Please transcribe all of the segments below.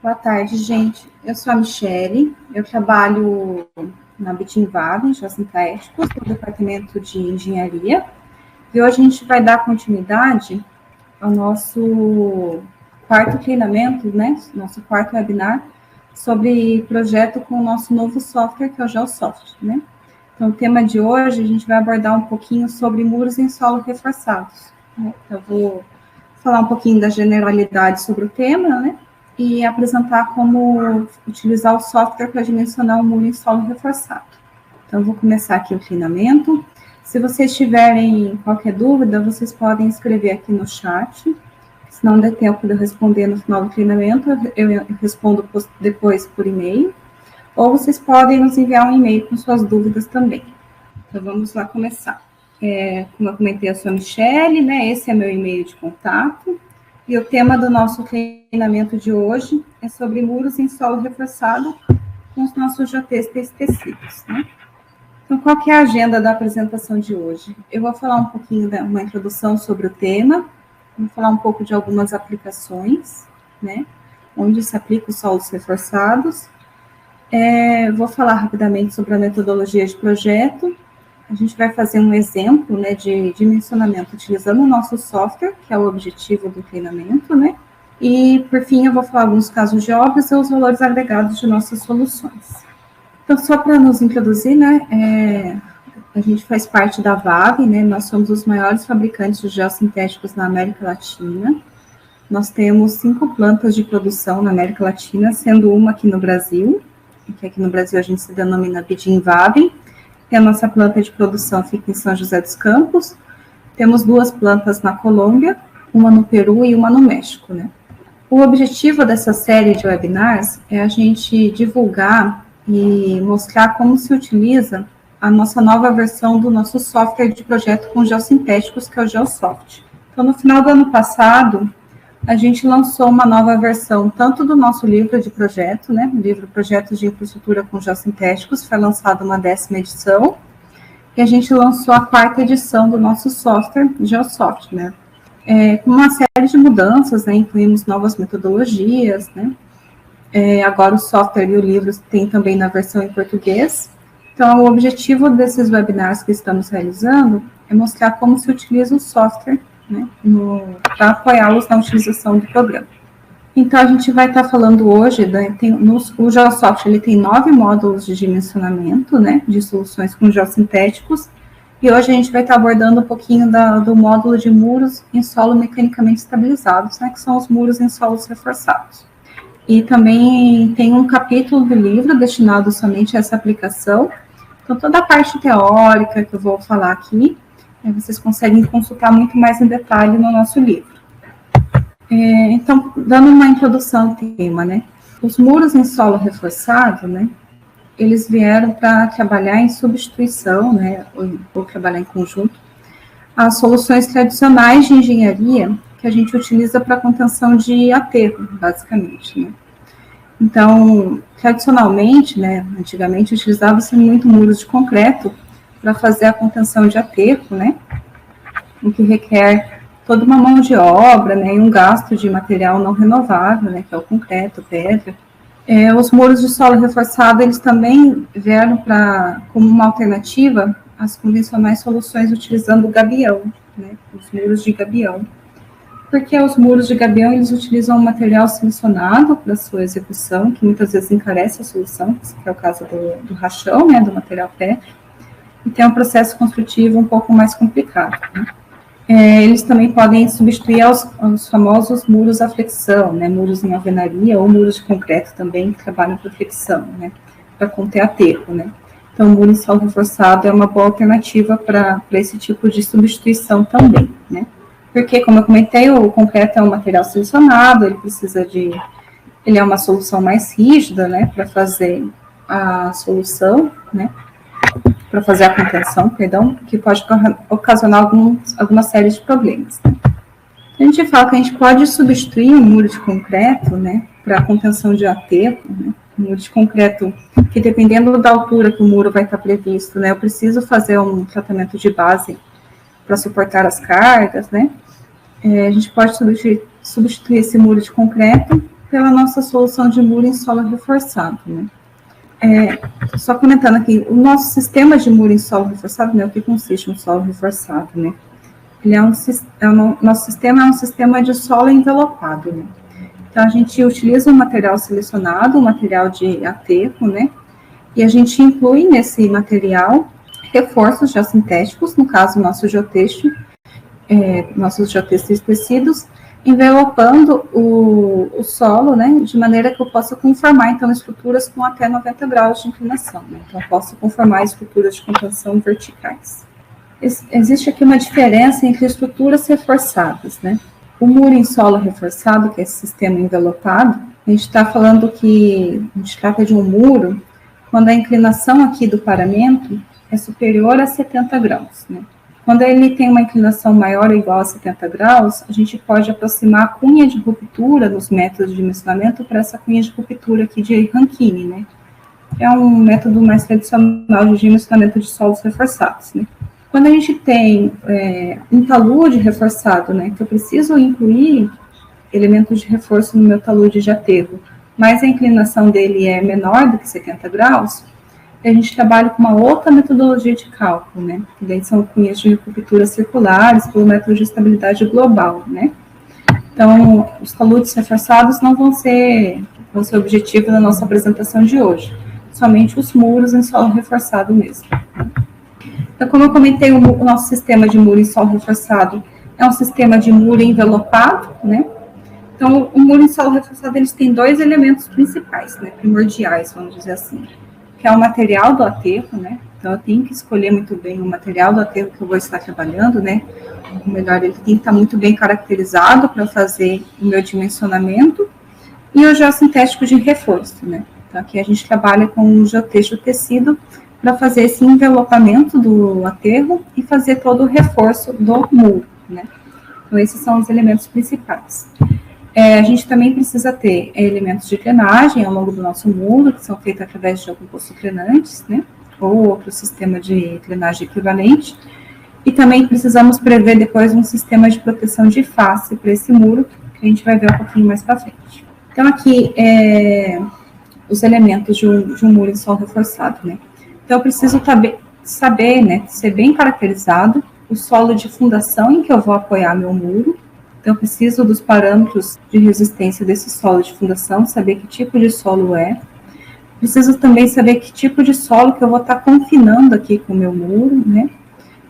Boa tarde, gente. Eu sou a Michele, eu trabalho na Bitinvab, em Geossintéticos, no departamento de engenharia, e hoje a gente vai dar continuidade ao nosso quarto treinamento, né, nosso quarto webinar, sobre projeto com o nosso novo software, que é o Geosoft, né. Então, o tema de hoje, a gente vai abordar um pouquinho sobre muros em solo reforçados, né? Eu vou falar um pouquinho da generalidade sobre o tema, né, e apresentar como utilizar o software para dimensionar um muro em solo reforçado. Então, eu vou começar aqui o treinamento. Se vocês tiverem qualquer dúvida, vocês podem escrever aqui no chat. Se não der tempo de eu responder no final do treinamento, eu respondo depois por e-mail. Ou vocês podem nos enviar um e-mail com suas dúvidas também. Então, vamos lá começar. Como eu comentei, eu sou a Michele, né? Esse é meu e-mail de contato. E o tema do nosso treinamento de hoje é sobre muros em solo reforçado com os nossos geotextos tecidos, né? Então, qual que é a agenda da apresentação de hoje? Eu vou falar um pouquinho, uma introdução sobre o tema, vou falar um pouco de algumas aplicações, né? Onde se aplica os solos reforçados. Vou falar rapidamente sobre a metodologia de projeto. A gente vai fazer um exemplo, né, de dimensionamento utilizando o nosso software, que é o objetivo do treinamento, né? E, por fim, eu vou falar alguns casos de obras e os valores agregados de nossas soluções. Então, só para nos introduzir, né, a gente faz parte da VAV, né? Nós somos os maiores fabricantes de geossintéticos na América Latina. Nós temos 5 plantas de produção na América Latina, sendo uma aqui no Brasil, que aqui no Brasil a gente se denomina Bitinvab. A nossa planta de produção fica em São José dos Campos. Temos 2 plantas na Colômbia, uma no Peru e uma no México, né? O objetivo dessa série de webinars é a gente divulgar e mostrar como se utiliza a nossa nova versão do nosso software de projeto com geossintéticos, que é o Geosoft. Então, no final do ano passado, a gente lançou uma nova versão, tanto do nosso livro de projeto, né, o livro Projetos de Infraestrutura com Geossintéticos, foi lançada uma 10ª edição, e a gente lançou a 4ª edição do nosso software, Geosoft, né, com uma série de mudanças, né, incluímos novas metodologias, né, agora o software e o livro tem também na versão em português. Então, o objetivo desses webinars que estamos realizando é mostrar como se utiliza o software, né, para apoiá-los na utilização do programa. Então, a gente vai estar falando hoje, né, o Geosoft ele tem 9 módulos de dimensionamento, né, de soluções com geossintéticos, e hoje a gente vai estar abordando um pouquinho do módulo de muros em solo mecanicamente estabilizados, né, que são os muros em solos reforçados. E também tem um capítulo do livro destinado somente a essa aplicação. Então, toda a parte teórica que eu vou falar aqui, vocês conseguem consultar muito mais em detalhe no nosso livro. Então, dando uma introdução ao tema, né? Os muros em solo reforçado, né? Eles vieram para trabalhar em substituição, né? Ou trabalhar em conjunto, as soluções tradicionais de engenharia que a gente utiliza para contenção de aterro, basicamente, né? Então, tradicionalmente, né? Antigamente, utilizava-se muito muros de concreto para fazer a contenção de aterro, né, o que requer toda uma mão de obra, né, e um gasto de material não renovável, né, que é o concreto, pedra. Os muros de solo reforçado, eles também vieram como uma alternativa às convencionais soluções utilizando o gabião, né, os muros de gabião. Porque os muros de gabião, eles utilizam um material siliconado para sua execução, que muitas vezes encarece a solução, que é o caso do rachão, né, do material pedra. E tem um processo construtivo um pouco mais complicado, né? Eles também podem substituir os famosos muros à flexão, né? Muros em alvenaria ou muros de concreto também que trabalham para flexão, né? Para conter aterro, né? Então, o muro em solo reforçado é uma boa alternativa para esse tipo de substituição também, né? Porque, como eu comentei, o concreto é um material siliconado, ele é uma solução mais rígida, né? Para fazer a solução, né? Para fazer a contenção, perdão, que pode ocasionar alguma série de problemas. Né? A gente fala que a gente pode substituir um muro de concreto, né, para contenção de aterro, né, um muro de concreto que, dependendo da altura que o muro vai estar previsto, né, eu preciso fazer um tratamento de base para suportar as cargas, né, a gente pode substituir esse muro de concreto pela nossa solução de muro em solo reforçado, né? Só comentando aqui, o nosso sistema de muro em solo reforçado, né, o que consiste um solo reforçado, né? Nosso sistema é um sistema de solo envelopado, né? Então, a gente utiliza um material selecionado, um material de aterro, né? E a gente inclui nesse material reforços geossintéticos, no caso, nossos geotextos tecidos, envelopando o solo, né, de maneira que eu possa conformar, então, estruturas com até 90 graus de inclinação, né? Então, eu posso conformar estruturas de contenção verticais. Existe aqui uma diferença entre estruturas reforçadas, né? O muro em solo reforçado, que é esse sistema envelopado, a gente está falando que a gente trata de um muro quando a inclinação aqui do paramento é superior a 70 graus, né? Quando ele tem uma inclinação maior ou igual a 70 graus, a gente pode aproximar a cunha de ruptura nos métodos de dimensionamento para essa cunha de ruptura aqui de Rankine, né? É um método mais tradicional de dimensionamento de solos reforçados, né? Quando a gente tem um talude reforçado, né, que eu preciso incluir elementos de reforço no meu talude de aterro, mas a inclinação dele é menor do que 70 graus, a gente trabalha com uma outra metodologia de cálculo, né, que daí são cunhas de ruptura circulares pelo método de estabilidade global, né. Então, os taludes reforçados não vão ser o objetivo da nossa apresentação de hoje, somente os muros em solo reforçado mesmo. Então, como eu comentei, o nosso sistema de muro em solo reforçado é um sistema de muro envelopado, né? Então, o muro em solo reforçado, eles têm dois elementos principais, né, primordiais, vamos dizer assim, que é o material do aterro, né? Então, eu tenho que escolher muito bem o material do aterro que eu vou estar trabalhando, né? O melhor, ele tem que estar muito bem caracterizado para fazer o meu dimensionamento, e o geossintético de reforço, né? Então, aqui a gente trabalha com o geotexto tecido para fazer esse envelopamento do aterro e fazer todo o reforço do muro, né? Então, esses são os elementos principais. A gente também precisa ter elementos de drenagem ao longo do nosso muro, que são feitos através de alguns poços drenantes, né? Ou outro sistema de drenagem equivalente. E também precisamos prever depois um sistema de proteção de face para esse muro, que a gente vai ver um pouquinho mais para frente. Então, aqui, os elementos de um muro em solo reforçado, né? Então, eu preciso saber, né, ser bem caracterizado o solo de fundação em que eu vou apoiar meu muro. Então, eu preciso dos parâmetros de resistência desse solo de fundação, saber que tipo de solo é. Preciso também saber que tipo de solo que eu vou estar confinando aqui com o meu muro, né?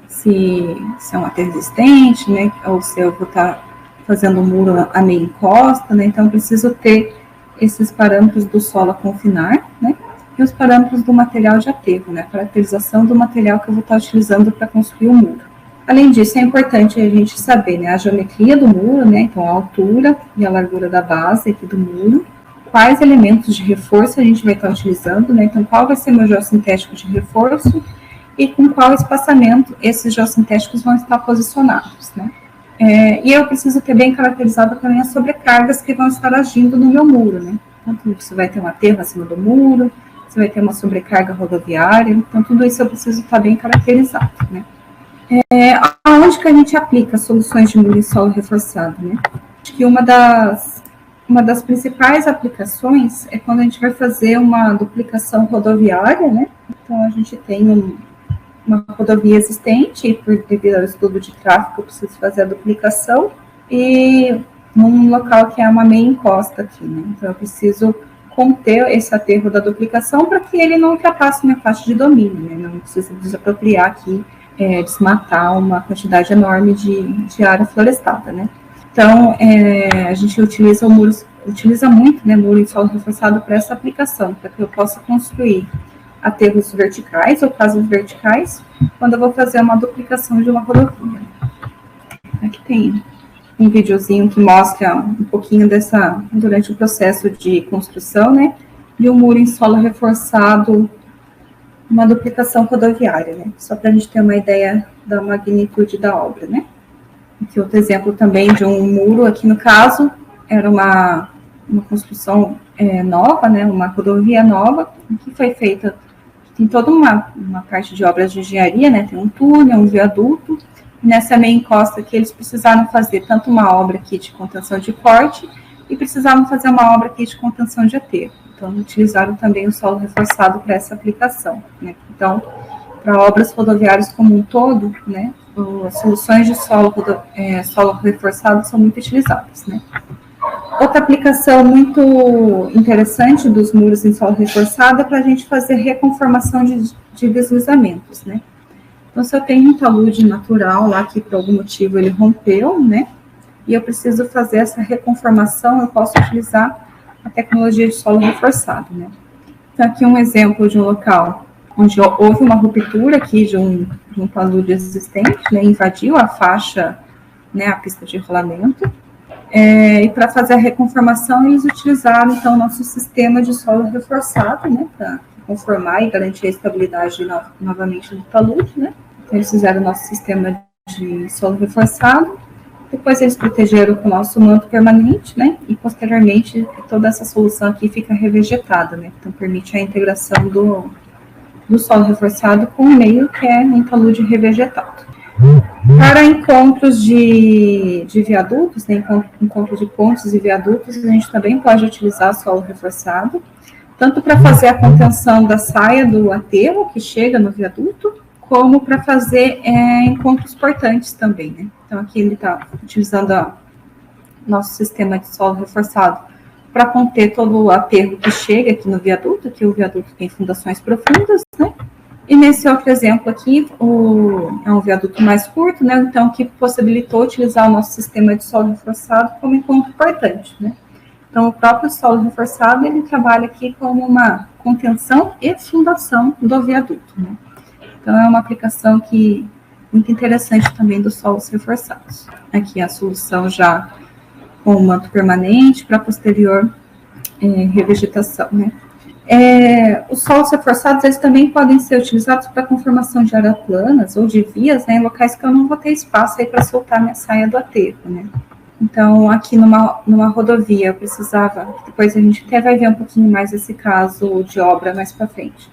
Se é um aterro resistente, né, ou se eu vou estar fazendo o muro a meia encosta, né? Então, eu preciso ter esses parâmetros do solo a confinar, né? E os parâmetros do material de aterro, né, a caracterização do material que eu vou estar utilizando para construir o muro. Além disso, é importante a gente saber, né, a geometria do muro, né, então a altura e a largura da base aqui do muro, quais elementos de reforço a gente vai estar utilizando, né, então qual vai ser o meu geossintético de reforço e com qual espaçamento esses geossintéticos vão estar posicionados, né. E eu preciso ter bem caracterizado também as sobrecargas que vão estar agindo no meu muro, né, então você vai ter um aterro acima do muro, você vai ter uma sobrecarga rodoviária, então tudo isso eu preciso estar bem caracterizado, né. Aonde que a gente aplica soluções de muro em solo reforçado, né? Acho que uma das principais aplicações é quando a gente vai fazer uma duplicação rodoviária, né? Então, a gente tem uma rodovia existente, e devido ao estudo de tráfego, eu preciso fazer a duplicação, e num local que é uma meia encosta aqui, né? Então, eu preciso conter esse aterro da duplicação para que ele não ultrapasse minha faixa de domínio, né? Não precisa desapropriar aqui, desmatar uma quantidade enorme de área florestada, né? Então, a gente utiliza muito, né, muro em solo reforçado para essa aplicação, para que eu possa construir aterros verticais ou casas verticais, quando eu vou fazer uma duplicação de uma rodovia. Aqui tem um videozinho que mostra um pouquinho durante o processo de construção, né, de um muro em solo reforçado, uma duplicação rodoviária, né, só para a gente ter uma ideia da magnitude da obra, né. Aqui outro exemplo também de um muro, aqui no caso, era uma construção nova, né, uma rodovia nova, que foi feita, tem toda uma parte de obras de engenharia, né, tem um túnel, um viaduto, e nessa meia encosta aqui eles precisaram fazer tanto uma obra aqui de contenção de corte, e precisavam fazer uma obra aqui de contenção de aterro. Então, utilizaram também o solo reforçado para essa aplicação, né? Então, para obras rodoviárias como um todo, né, as soluções de solo reforçado são muito utilizadas, né? Outra aplicação muito interessante dos muros em solo reforçado é para a gente fazer reconformação de deslizamentos, né? Então, se eu tenho um talude natural lá que por algum motivo ele rompeu, né, e eu preciso fazer essa reconformação, eu posso utilizar a tecnologia de solo reforçado, né? Então, aqui um exemplo de um local onde houve uma ruptura aqui de um talude existente, né, invadiu a faixa, né, a pista de rolamento, e para fazer a reconformação, eles utilizaram, então, o nosso sistema de solo reforçado, né, para conformar e garantir a estabilidade novamente do talude, né. Então, eles fizeram o nosso sistema de solo reforçado, depois eles protegeram com o nosso manto permanente, né, e posteriormente toda essa solução aqui fica revegetada, né, então permite a integração do solo reforçado com o meio, que é um talude revegetado. Para encontros de viadutos, né, encontro de pontes e viadutos, a gente também pode utilizar solo reforçado, tanto para fazer a contenção da saia do aterro que chega no viaduto, como para fazer encontros portantes também, né. Então, aqui ele está utilizando nosso sistema de solo reforçado para conter todo o aterro que chega aqui no viaduto, que o viaduto tem fundações profundas, né? E nesse outro exemplo aqui, é um viaduto mais curto, né? Então, que possibilitou utilizar o nosso sistema de solo reforçado como encontro portante, né? Então, o próprio solo reforçado, ele trabalha aqui como uma contenção e fundação do viaduto, né? Então, é uma aplicação muito interessante também dos solos reforçados. Aqui a solução já com o manto permanente para posterior revegetação, né? Os solos reforçados, eles também podem ser utilizados para conformação de aeroplanas ou de vias, né, em locais que eu não vou ter espaço aí para soltar minha saia do aterro, né? Então, aqui numa rodovia, eu precisava, depois a gente até vai ver um pouquinho mais esse caso de obra mais para frente.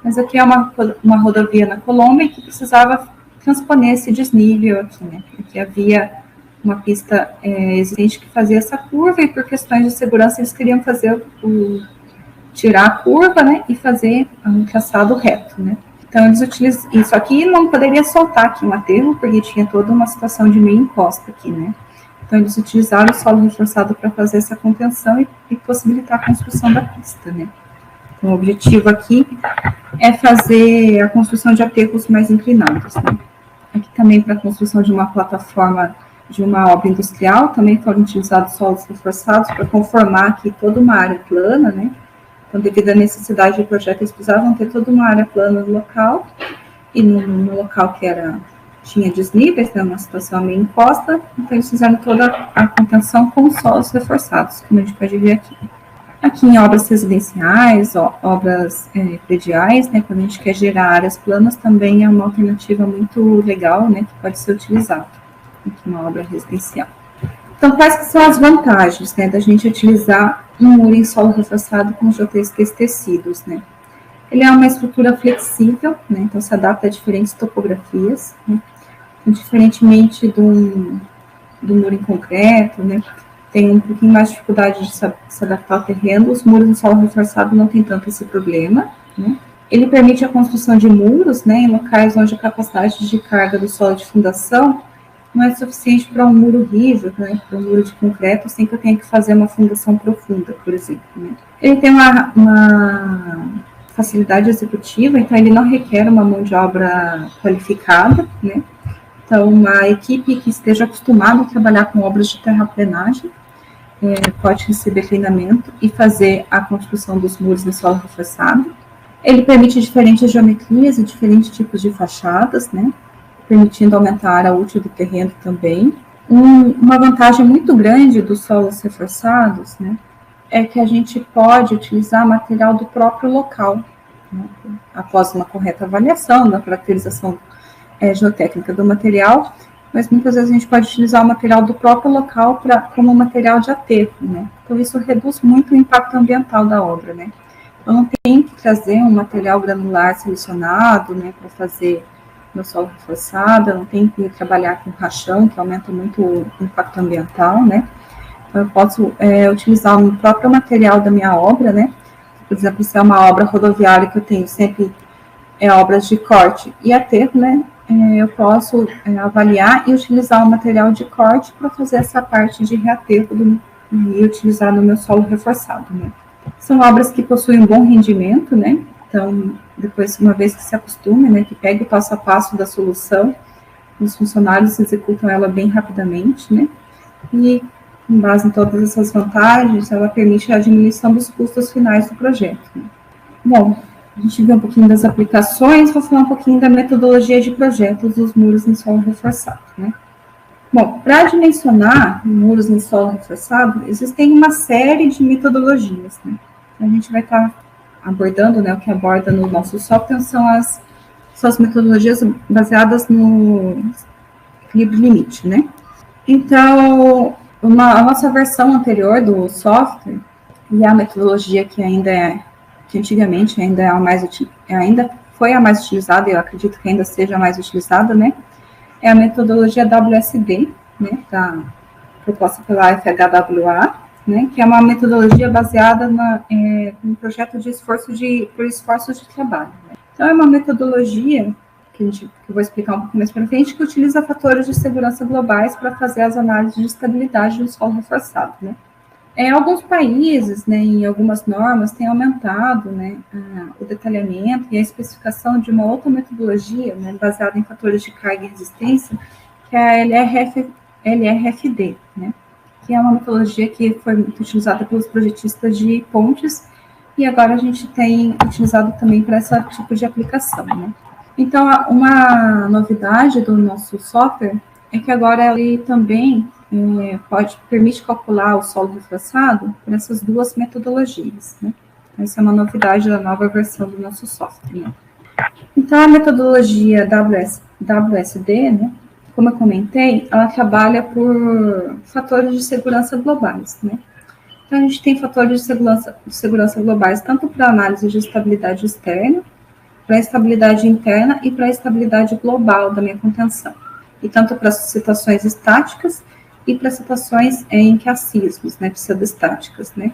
Mas aqui é uma rodovia na Colômbia que precisava transponer esse desnível aqui, né? Aqui havia uma pista existente que fazia essa curva e por questões de segurança eles queriam fazer tirar a curva, né, e fazer um traçado reto, né. Então, eles utilizam isso aqui, não poderia soltar aqui um aterro, porque tinha toda uma situação de meio encosta aqui, né. Então, eles utilizaram o solo reforçado para fazer essa contenção e possibilitar a construção da pista, né. Então, o objetivo aqui é fazer a construção de aterros mais inclinados, né. Aqui também para a construção de uma plataforma de uma obra industrial, também foram utilizados solos reforçados para conformar aqui toda uma área plana, né. Então, devido à necessidade do projeto, eles precisavam ter toda uma área plana no local, e no local que tinha desníveis, né, uma situação meio encosta, então eles fizeram toda a contenção com solos reforçados, como a gente pode ver aqui. Aqui em obras residenciais, obras prediais, né, quando a gente quer gerar áreas planas, também é uma alternativa muito legal, né, que pode ser utilizada aqui numa obra residencial. Então, quais que são as vantagens, né, da gente utilizar um muro em solo reforçado com geotextos, né? Ele é uma estrutura flexível, né, então se adapta a diferentes topografias, né, diferentemente do muro em concreto, né, tem um pouquinho mais de dificuldade de se adaptar ao terreno, os muros em solo reforçado não tem tanto esse problema, né. Ele permite a construção de muros, né, em locais onde a capacidade de carga do solo de fundação não é suficiente para um muro rígido, né, para um muro de concreto, sem que eu tenha que fazer uma fundação profunda, por exemplo, né. Ele tem uma facilidade executiva, então ele não requer uma mão de obra qualificada, né. Então, uma equipe que esteja acostumada a trabalhar com obras de terraplenagem pode receber treinamento e fazer a construção dos muros em solo reforçado. Ele permite diferentes geometrias e diferentes tipos de fachadas, né, permitindo aumentar a área útil do terreno também. Uma vantagem muito grande dos solos reforçados, né, é que a gente pode utilizar material do próprio local, né, após uma correta avaliação da caracterização geotécnica do material, mas muitas vezes a gente pode utilizar o material do próprio local como material de aterro, né. Então, isso reduz muito o impacto ambiental da obra, né. Eu não tenho que trazer um material granular selecionado, né, para fazer no solo reforçado, eu não tenho que trabalhar com rachão, que aumenta muito o impacto ambiental, né. eu posso utilizar o próprio material da minha obra, né? Por exemplo, se é uma obra rodoviária que eu tenho sempre obras de corte e aterro, né? Eu posso avaliar e utilizar o material de corte para fazer essa parte de reaterro e utilizar no meu solo reforçado, né? São obras que possuem um bom rendimento, né? Então, depois, uma vez que se acostume, né, que pegue o passo a passo da solução, os funcionários executam ela bem rapidamente, né? E, com base em todas essas vantagens, ela permite a diminuição dos custos finais do projeto, né? Bom, a gente viu um pouquinho das aplicações, vou falar um pouquinho da metodologia de projetos dos muros em solo reforçado, né? Bom, para dimensionar muros em solo reforçado, existem uma série de metodologias, né? A gente vai estar abordando, né, o que aborda no nosso software são as metodologias baseadas no equilíbrio limite, né? Então, a nossa versão anterior do software, e a metodologia que antigamente ainda foi a mais utilizada, eu acredito que ainda seja a mais utilizada, né? É a metodologia WSD, né? Proposta pela FHWA, né? Que é uma metodologia baseada no projeto por esforços de trabalho, né? Então, é uma metodologia que eu vou explicar um pouco mais para frente, que utiliza fatores de segurança globais para fazer as análises de estabilidade do solo reforçado, né? Em alguns países, né, em algumas normas, tem aumentado, né, o detalhamento e a especificação de uma outra metodologia, né, baseada em fatores de carga e resistência, que é a LRFD, né, que é uma metodologia que foi muito utilizada pelos projetistas de pontes e agora a gente tem utilizado também para esse tipo de aplicação, né. Então, uma novidade do nosso software é que agora ele também permite calcular o solo reforçado por essas duas metodologias, né? Essa é uma novidade da nova versão do nosso software, né? Então, a metodologia WSD, né, como eu comentei, ela trabalha por fatores de segurança globais, né? Então, a gente tem fatores de segurança globais tanto para análise de estabilidade externa, para a estabilidade interna e para a estabilidade global da minha contenção, e tanto para situações estáticas e para situações em quiasismos, né, pseudoestáticas, né.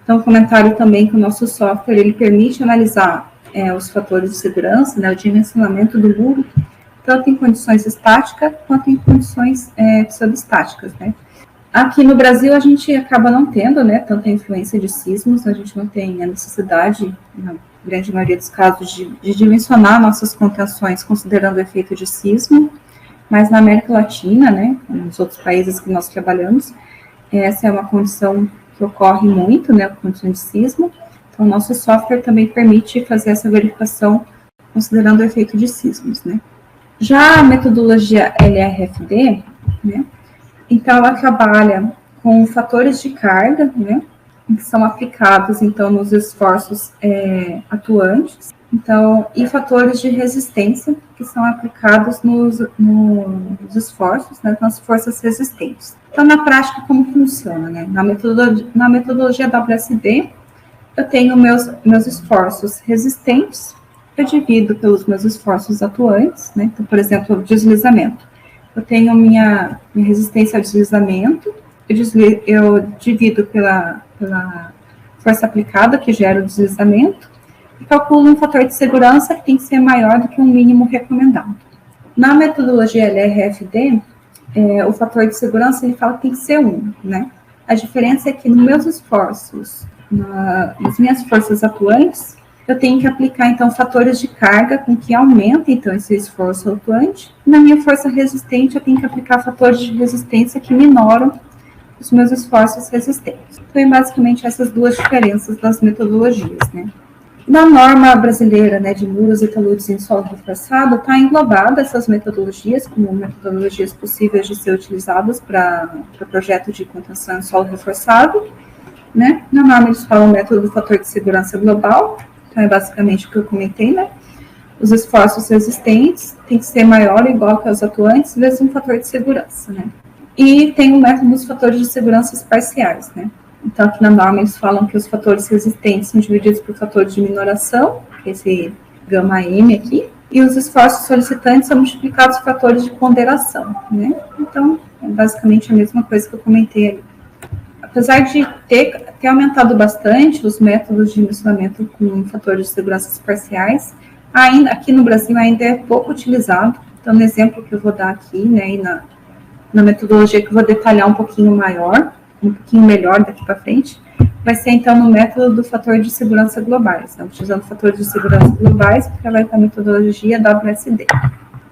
Então, comentário também que o nosso software, ele permite analisar os fatores de segurança, né, o dimensionamento do muro, tanto em condições estáticas quanto em condições pseudoestáticas, né. Aqui no Brasil, a gente acaba não tendo, né, tanta influência de sismos, a gente não tem a necessidade, na grande maioria dos casos, de dimensionar nossas contenções considerando o efeito de sismo, mas na América Latina, né, nos outros países que nós trabalhamos, essa é uma condição que ocorre muito, né, a condição de sismo. Então, o nosso software também permite fazer essa verificação considerando o efeito de sismos, né. Já a metodologia LRFD, né, então ela trabalha com fatores de carga, né, que são aplicados, então, nos esforços atuantes, então, e fatores de resistência, que são aplicados nos esforços, né, nas forças resistentes. Então, na prática, como funciona, né? Na metodologia WSD, eu tenho meus esforços resistentes, eu divido pelos meus esforços atuantes, né? Então, por exemplo, deslizamento. Eu tenho minha resistência ao deslizamento, eu divido pela força aplicada que gera o deslizamento, e calculo um fator de segurança que tem que ser maior do que um mínimo recomendado. Na metodologia LRFD, o fator de segurança, ele fala que tem que ser 1, né? A diferença é que nos meus esforços, nas minhas forças atuantes, eu tenho que aplicar, então, fatores de carga com que aumenta, então, esse esforço atuante. Na minha força resistente, eu tenho que aplicar fatores de resistência que minoram os meus esforços resistentes. Então, é basicamente essas duas diferenças das metodologias, né? Na norma brasileira, né, de muros e taludes em solo reforçado, está englobada essas metodologias como metodologias possíveis de ser utilizadas para projeto de contenção em solo reforçado, né? Na norma eles falam o método do fator de segurança global, então é basicamente o que eu comentei, né? Os esforços resistentes tem que ser maior ou igual que os atuantes, vezes um fator de segurança, né? E tem o método dos fatores de segurança parciais, né? Então, aqui na norma, eles falam que os fatores resistentes são divididos por fatores de minoração, que é esse γm aqui, e os esforços solicitantes são multiplicados por fatores de ponderação, né? Então, é basicamente a mesma coisa que eu comentei ali. apesar de ter aumentado bastante os métodos de dimensionamento com fatores de segurança parciais, ainda aqui no Brasil ainda é pouco utilizado. Então, no exemplo que eu vou dar aqui, né, e na metodologia que eu vou detalhar um pouquinho melhor daqui para frente, vai ser, então, no método do fator de segurança globais, né, utilizando fatores de segurança globais, porque vai para a metodologia WSD.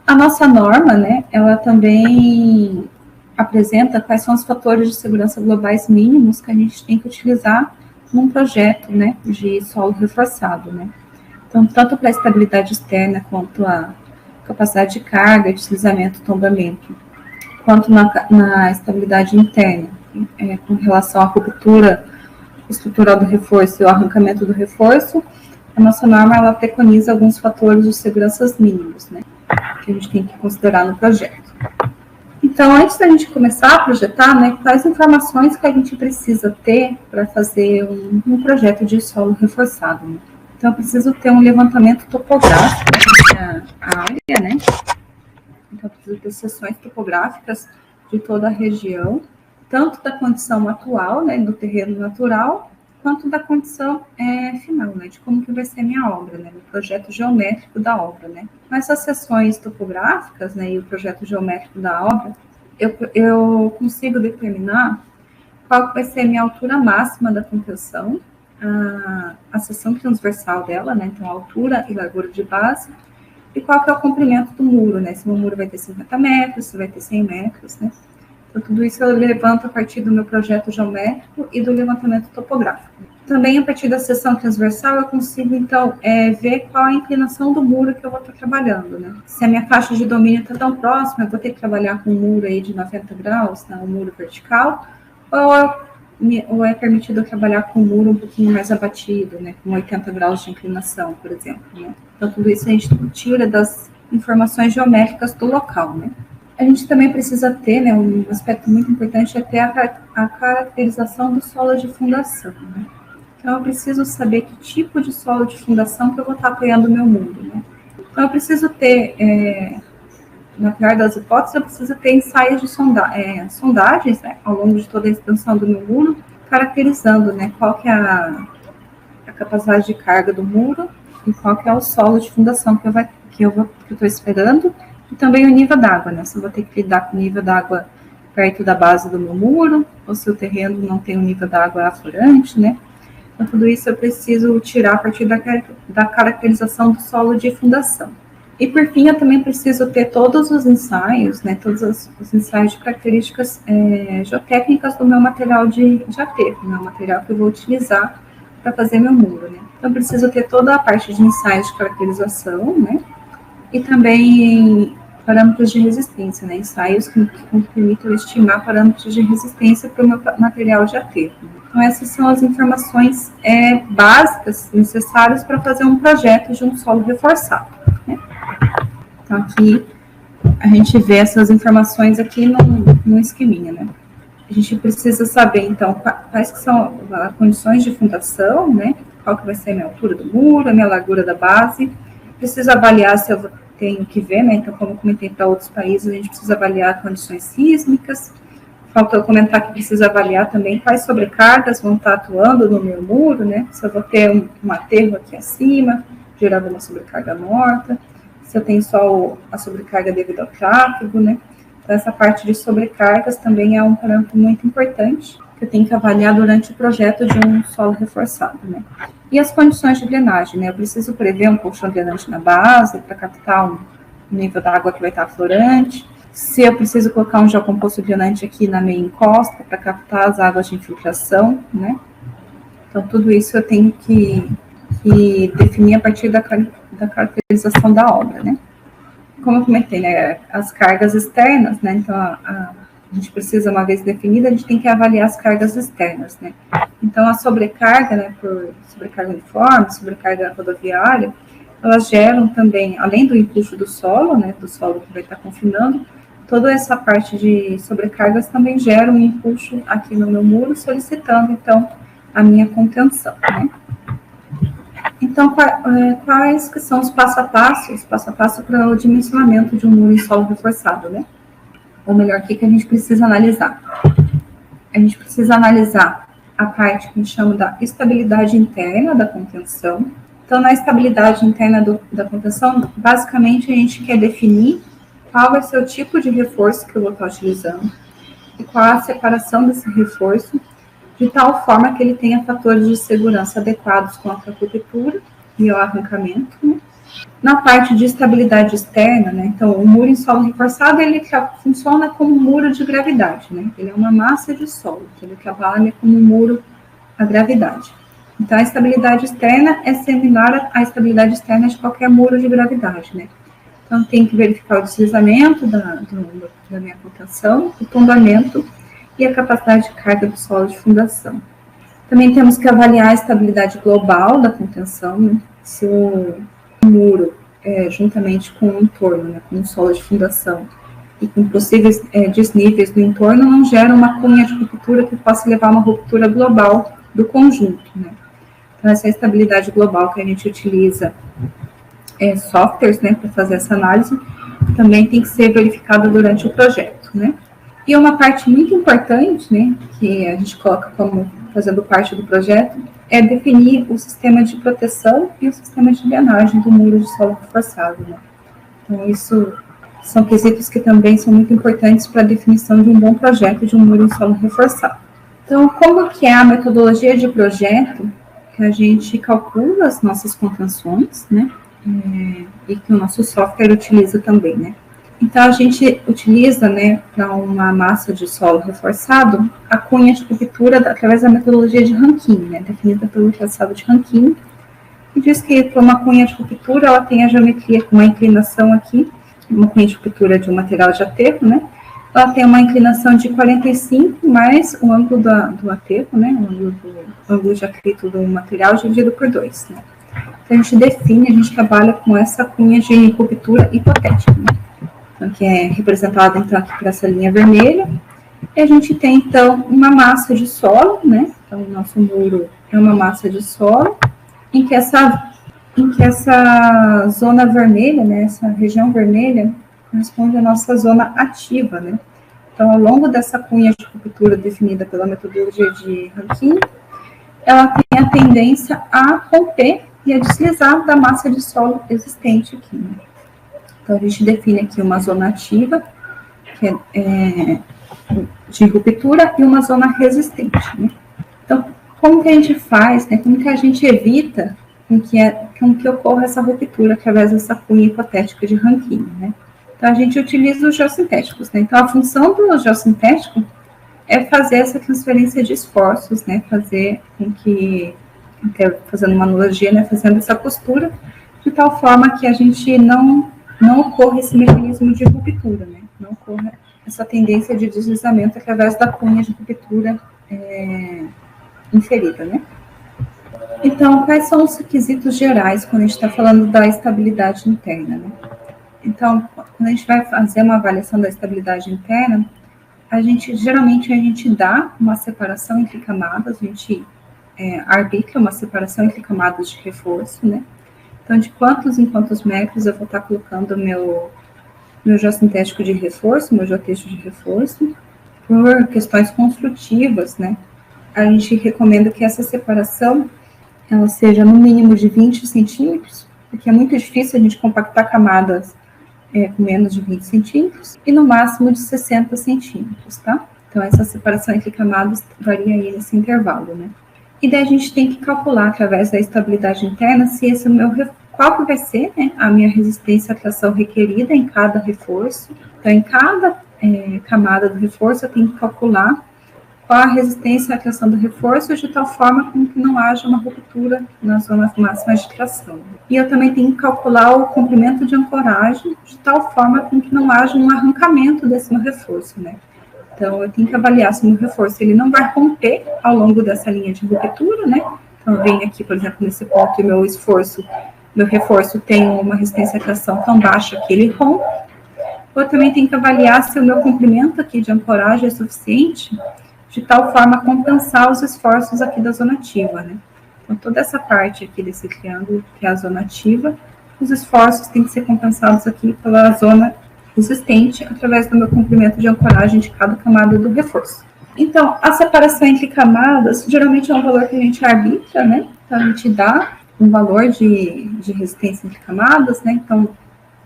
A nossa norma, né, ela também apresenta quais são os fatores de segurança globais mínimos que a gente tem que utilizar num projeto, né, de solo reforçado, né. Então, tanto para a estabilidade externa quanto a capacidade de carga, deslizamento, tombamento, quanto na estabilidade interna, com relação à ruptura estrutural do reforço e o arrancamento do reforço, a nossa norma ela preconiza alguns fatores de segurança mínimos, né, que a gente tem que considerar no projeto. Então, antes da gente começar a projetar, né, quais informações que a gente precisa ter para fazer um projeto de solo reforçado, né? Então, eu preciso ter um levantamento topográfico da área, né? Então, eu preciso ter seções topográficas de toda a região, tanto da condição atual, né, do terreno natural, quanto da condição final, né, de como que vai ser a minha obra, né, o projeto geométrico da obra, né. Com essas seções topográficas, né, e o projeto geométrico da obra, eu consigo determinar qual vai ser a minha altura máxima da contenção, a seção transversal dela, né, então a altura e largura de base, e qual que é o comprimento do muro, né, se o meu muro vai ter 50 metros, se vai ter 100 metros, né. Então, tudo isso eu levanto a partir do meu projeto geométrico e do levantamento topográfico. Também, a partir da seção transversal, eu consigo, então, ver qual a inclinação do muro que eu vou estar trabalhando, né? Se a minha faixa de domínio está tão próxima, eu vou ter que trabalhar com um muro aí de 90 graus, né, um muro vertical, ou é permitido eu trabalhar com um muro um pouquinho mais abatido, né, com 80 graus de inclinação, por exemplo, né? Então, tudo isso a gente tira das informações geométricas do local, né? A gente também precisa ter, né, um aspecto muito importante é ter a caracterização do solo de fundação, né? Então, eu preciso saber que tipo de solo de fundação que eu vou estar apoiando o meu muro, né? Então, eu preciso ter, na pior das hipóteses, eu preciso ter ensaios de sondagens, né, ao longo de toda a extensão do meu muro, caracterizando, né, qual que é a capacidade de carga do muro e qual que é o solo de fundação que eu estou esperando, e também o nível d'água, né? Se eu vou ter que lidar com o nível d'água perto da base do meu muro, ou se o terreno não tem um nível d'água aflorante, né? Então, tudo isso eu preciso tirar a partir da caracterização do solo de fundação. E, por fim, eu também preciso ter todos os ensaios, né? Todos os ensaios de características geotécnicas do meu material de aterro, né? O material que eu vou utilizar para fazer meu muro, né? Então, eu preciso ter toda a parte de ensaios de caracterização, né? E também parâmetros de resistência, né? Ensaios que permitam estimar parâmetros de resistência para o meu material de aterro. Então, essas são as informações básicas necessárias para fazer um projeto de um solo reforçado, né? Então, aqui a gente vê essas informações aqui no esqueminha, né? A gente precisa saber, então, quais que são as condições de fundação, né? Qual que vai ser a minha altura do muro, a minha largura da base. Preciso avaliar se eu tenho que ver, né? Então, como eu comentei para outros países, a gente precisa avaliar condições sísmicas. Faltou comentar que precisa avaliar também quais sobrecargas vão estar atuando no meu muro, né? Se eu vou ter um aterro aqui acima, gerando uma sobrecarga morta, se eu tenho só a sobrecarga devido ao tráfego, né? Então, essa parte de sobrecargas também é um parâmetro muito importante que eu tenho que avaliar durante o projeto de um solo reforçado, né? E as condições de drenagem, né? Eu preciso prever um colchão drenante na base para captar o nível da água que vai estar aflorante. Se eu preciso colocar um geocomposto drenante aqui na meia encosta para captar as águas de infiltração, né? Então, tudo isso eu tenho que definir a partir da caracterização da obra, né? Como eu comentei, né? As cargas externas, né? Então, a gente precisa, uma vez definida, a gente tem que avaliar as cargas externas, né? Então, a sobrecarga, né, por sobrecarga uniforme, sobrecarga rodoviária, elas geram também, além do empuxo do solo, né, do solo que vai estar confinando, toda essa parte de sobrecargas também gera um empuxo aqui no meu muro, solicitando, então, a minha contenção, né? Então, quais que são os passo a passo para o dimensionamento de um muro em solo reforçado, né? Ou melhor, o que a gente precisa analisar? a gente precisa analisar a parte que a gente chama da estabilidade interna da contenção. Então, na estabilidade interna da contenção, basicamente a gente quer definir qual vai ser o tipo de reforço que eu vou estar utilizando e qual a separação desse reforço, de tal forma que ele tenha fatores de segurança adequados contra a ruptura e o arrancamento, né? Na parte de estabilidade externa, né, então o muro em solo reforçado, ele funciona como um muro de gravidade, né, ele é uma massa de solo, ele trabalha como um muro à gravidade. Então a estabilidade externa é similar à estabilidade externa de qualquer muro de gravidade, né. Então tem que verificar o deslizamento da minha contenção, o tombamento e a capacidade de carga do solo de fundação. Também temos que avaliar a estabilidade global da contenção, né, se o muro, juntamente com o entorno, né, com o solo de fundação e com possíveis desníveis do entorno, não gera uma cunha de ruptura que possa levar a uma ruptura global do conjunto, né. Então, essa estabilidade global que a gente utiliza softwares, né, para fazer essa análise, também tem que ser verificada durante o projeto, né. E uma parte muito importante, né, que a gente coloca como fazendo parte do projeto, é definir o sistema de proteção e o sistema de drenagem do muro de solo reforçado, né? Então, isso são quesitos que também são muito importantes para a definição de um bom projeto de um muro em solo reforçado. Então, como que é a metodologia de projeto que a gente calcula as nossas contenções, né? E que o nosso software utiliza também, né? Então, a gente utiliza, né, para uma massa de solo reforçado, a cunha de ruptura através da metodologia de Rankine, né, definida pelo traçado de Rankine, e diz que para uma cunha de ruptura, ela tem a geometria com uma inclinação aqui, uma cunha de ruptura de um material de aterro, né, ela tem uma inclinação de 45 mais o ângulo do aterro, né, o ângulo de atrito do material dividido por 2, né. Então, a gente define, a gente trabalha com essa cunha de ruptura hipotética, né, que é representada, então, aqui por essa linha vermelha. E a gente tem, então, uma massa de solo, né? Então, o nosso muro é uma massa de solo, em que essa zona vermelha, né? Essa região vermelha, corresponde à nossa zona ativa, né? Então, ao longo dessa cunha de ruptura definida pela metodologia de Rankine, ela tem a tendência a romper e a deslizar da massa de solo existente aqui, né? Então, a gente define aqui uma zona ativa, que é de ruptura, e uma zona resistente, né? Então, como que a gente faz, né? Como que a gente evita com que ocorra essa ruptura através dessa cunha hipotética de Rankine, né? Então, a gente utiliza os geossintéticos, né? Então, a função do geossintético é fazer essa transferência de esforços, né? Fazer com que, fazendo uma analogia, né? Fazendo essa costura, de tal forma que a gente não ocorra esse mecanismo de ruptura, né? Não ocorra essa tendência de deslizamento através da cunha de ruptura inferida, né? Então, quais são os requisitos gerais quando a gente está falando da estabilidade interna, né? Então, quando a gente vai fazer uma avaliação da estabilidade interna, geralmente a gente dá uma separação entre camadas, a gente arbitra uma separação entre camadas de reforço, né? Então, de quantos em quantos metros eu vou estar colocando o meu geossintético de reforço, meu geotexto de reforço, por questões construtivas, né? A gente recomenda que essa separação, ela seja no mínimo de 20 centímetros, porque é muito difícil a gente compactar camadas com menos de 20 centímetros, e no máximo de 60 centímetros, tá? Então, essa separação entre camadas varia aí nesse intervalo, né? E daí a gente tem que calcular, através da estabilidade interna, se esse qual que vai ser, né, a minha resistência à tração requerida em cada reforço. Então, em cada camada do reforço, eu tenho que calcular qual a resistência à tração do reforço, de tal forma que não haja uma ruptura nas zonas máximas de tração. E eu também tenho que calcular o comprimento de ancoragem, de tal forma que não haja um arrancamento desse meu reforço, né? Então, eu tenho que avaliar se o meu reforço ele não vai romper ao longo dessa linha de ruptura, né? Então, eu venho aqui, por exemplo, nesse ponto, e meu reforço tem uma resistência à tração tão baixa que ele rompe. Eu também tenho que avaliar se o meu comprimento aqui de ancoragem é suficiente, de tal forma a compensar os esforços aqui da zona ativa, né? Então, toda essa parte aqui desse triângulo, que é a zona ativa, os esforços têm que ser compensados aqui pela zona resistente, através do meu comprimento de ancoragem de cada camada do reforço. Então, a separação entre camadas, geralmente é um valor que a gente arbitra, né? Então, a gente dá um valor de resistência entre camadas, né? Então,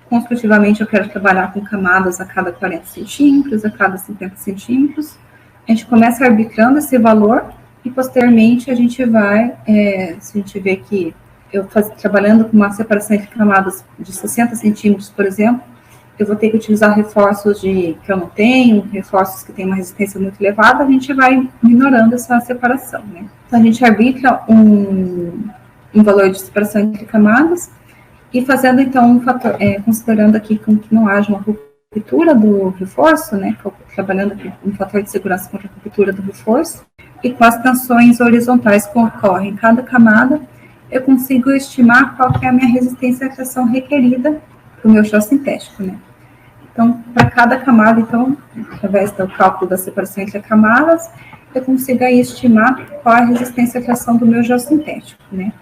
construtivamente, eu quero trabalhar com camadas a cada 40 centímetros, a cada 50 centímetros. A gente começa arbitrando esse valor e, posteriormente, a gente vai, se a gente vê que trabalhando com uma separação entre camadas de 60 centímetros, por exemplo, eu vou ter que utilizar reforços que eu não tenho, reforços que têm uma resistência muito elevada, a gente vai minorando essa separação, né? Então, a gente arbitra um valor de separação entre camadas e fazendo, então, um fator, considerando aqui que não haja uma ruptura do reforço, né? Trabalhando aqui um fator de segurança contra a ruptura do reforço, e com as tensões horizontais que ocorrem em cada camada, eu consigo estimar qual que é a minha resistência à tração requerida para o meu chão sintético, né? Então, para cada camada, então, através do cálculo da separação entre camadas, eu consigo aí estimar qual é a resistência à tração do meu geossintético, né?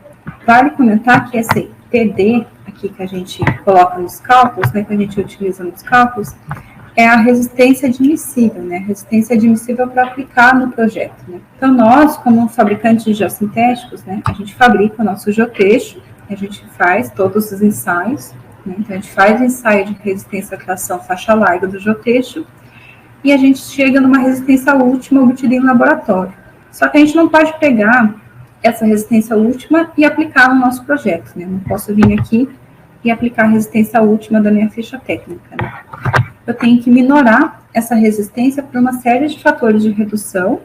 Vale comentar que esse TD aqui que a gente coloca nos cálculos, né, que a gente utiliza nos cálculos, é a resistência admissível, né? Resistência admissível para aplicar no projeto, né? Então, nós, como fabricantes de geossintéticos, né, a gente fabrica o nosso geotexto, a gente faz todos os ensaios, né? Então, a gente faz o ensaio de resistência à tração faixa larga do geotexto e a gente chega numa resistência última obtida em laboratório. Só que a gente não pode pegar essa resistência última e aplicar no nosso projeto, né? Eu não posso vir aqui e aplicar a resistência última da minha ficha técnica, né? Eu tenho que minorar essa resistência por uma série de fatores de redução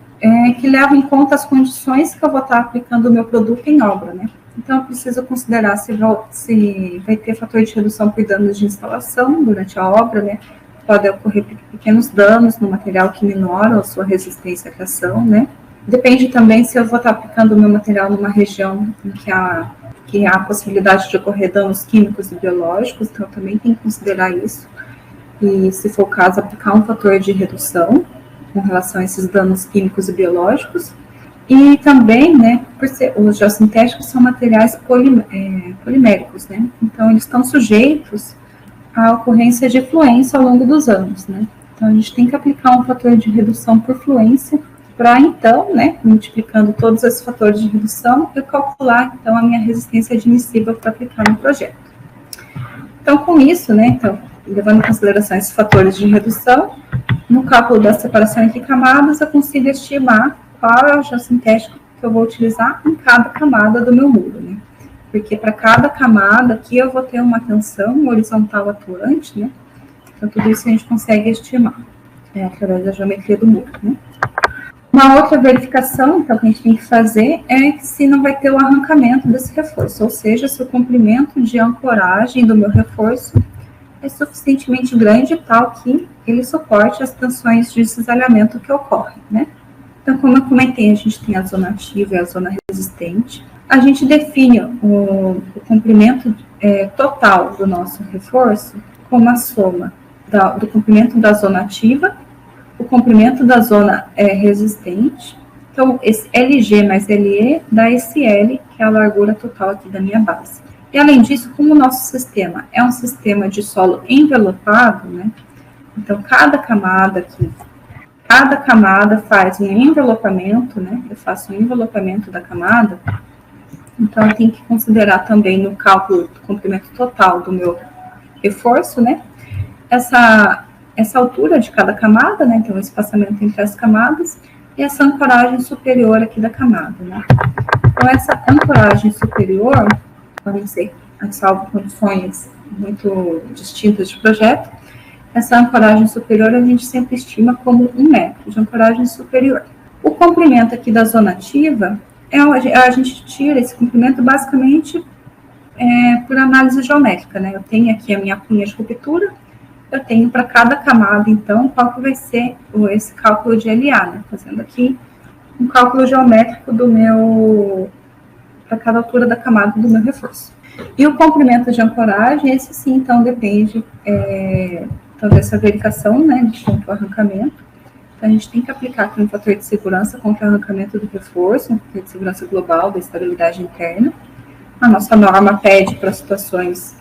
que levam em conta as condições que eu vou estar aplicando o meu produto em obra, né? Então, eu preciso considerar se vai ter fator de redução por danos de instalação durante a obra, né? Pode ocorrer pequenos danos no material que minoram a sua resistência à tração, né? Depende também se eu vou estar aplicando o meu material numa região em que há a possibilidade de ocorrer danos químicos e biológicos, então eu também tenho que considerar isso. E, se for o caso, aplicar um fator de redução com relação a esses danos químicos e biológicos. E também, né, os geossintéticos são materiais poliméricos, né? Então, eles estão sujeitos à ocorrência de fluência ao longo dos anos, né? Então, a gente tem que aplicar um fator de redução por fluência para, então, né, multiplicando todos esses fatores de redução, eu calcular, então, a minha resistência admissível para aplicar no projeto. Então, com isso, né, então, levando em consideração esses fatores de redução, no cálculo da separação entre camadas, eu consigo estimar qual é o geossintético que eu vou utilizar em cada camada do meu muro, né? Porque para cada camada aqui eu vou ter uma tensão horizontal atuante, né? Então, tudo isso a gente consegue estimar através da geometria do muro, né? Uma outra verificação, então, que a gente tem que fazer é se não vai ter o arrancamento desse reforço, ou seja, se o comprimento de ancoragem do meu reforço é suficientemente grande tal que ele suporte as tensões de cisalhamento que ocorrem, né? Então, como eu comentei, a gente tem a zona ativa e a zona resistente. A gente define o comprimento total do nosso reforço como a soma do comprimento da zona ativa, o comprimento da zona resistente. Então, esse LG mais LE dá esse L, que é a largura total aqui da minha base. E, além disso, como o nosso sistema é um sistema de solo envelopado, né? Então, cada camada faz um envelopamento, né? Eu faço um envelopamento da camada. Então, eu tenho que considerar também no cálculo do comprimento total do meu reforço, né? Essa altura de cada camada, né? Então, o espaçamento entre as camadas e essa ancoragem superior aqui da camada, né? Então, essa ancoragem superior, podem ser, salvo condições muito distintas de projeto, essa ancoragem superior a gente sempre estima como 1 metro de ancoragem superior. O comprimento aqui da zona ativa, a gente tira esse comprimento basicamente por análise geométrica, né? Eu tenho aqui a minha cunha de ruptura, eu tenho para cada camada, então, qual que vai ser esse cálculo de LA, né? Fazendo aqui um cálculo geométrico para cada altura da camada do meu reforço. E o comprimento de ancoragem, esse sim, então, depende então, dessa verificação, né, de contra o arrancamento. Então, a gente tem que aplicar aqui um fator de segurança contra o arrancamento do reforço, um fator de segurança global da estabilidade interna. A nossa norma pede para situações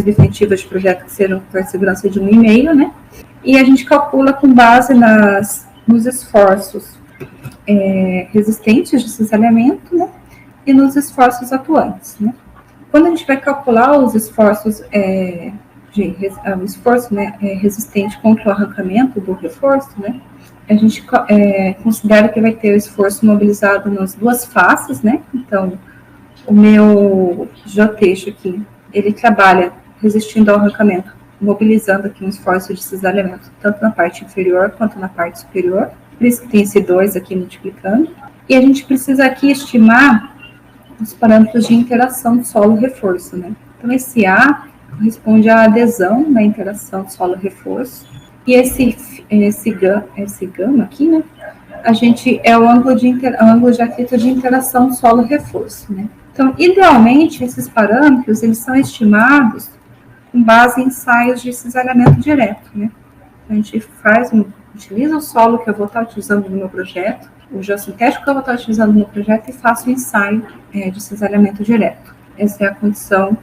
definitivas de projeto que sejam um fator de segurança de 1,5, né? e a gente calcula com base nos esforços resistentes de cisalhamento, né, e nos esforços atuantes, né. Quando a gente vai calcular os esforços, o esforço, né, resistente contra o arrancamento do reforço, né, a gente considera que vai ter o esforço mobilizado nas duas faces, né, então, o meu geotexto aqui, ele trabalha resistindo ao arrancamento, mobilizando aqui um esforço de cisalhamento, tanto na parte inferior quanto na parte superior, por isso que tem esse 2 aqui multiplicando, e a gente precisa aqui estimar os parâmetros de interação solo-reforço, né? Então, esse A corresponde à adesão na interação solo-reforço, e esse gama aqui, né? A gente é o ângulo de atrito de interação solo-reforço, né? Então, idealmente, esses parâmetros, eles são estimados com base em ensaios de cisalhamento direto, né? A gente utiliza o solo que eu vou estar utilizando no meu projeto, o geossintético que eu vou estar utilizando no meu projeto e faço o ensaio de cisalhamento direto. Essa é a condição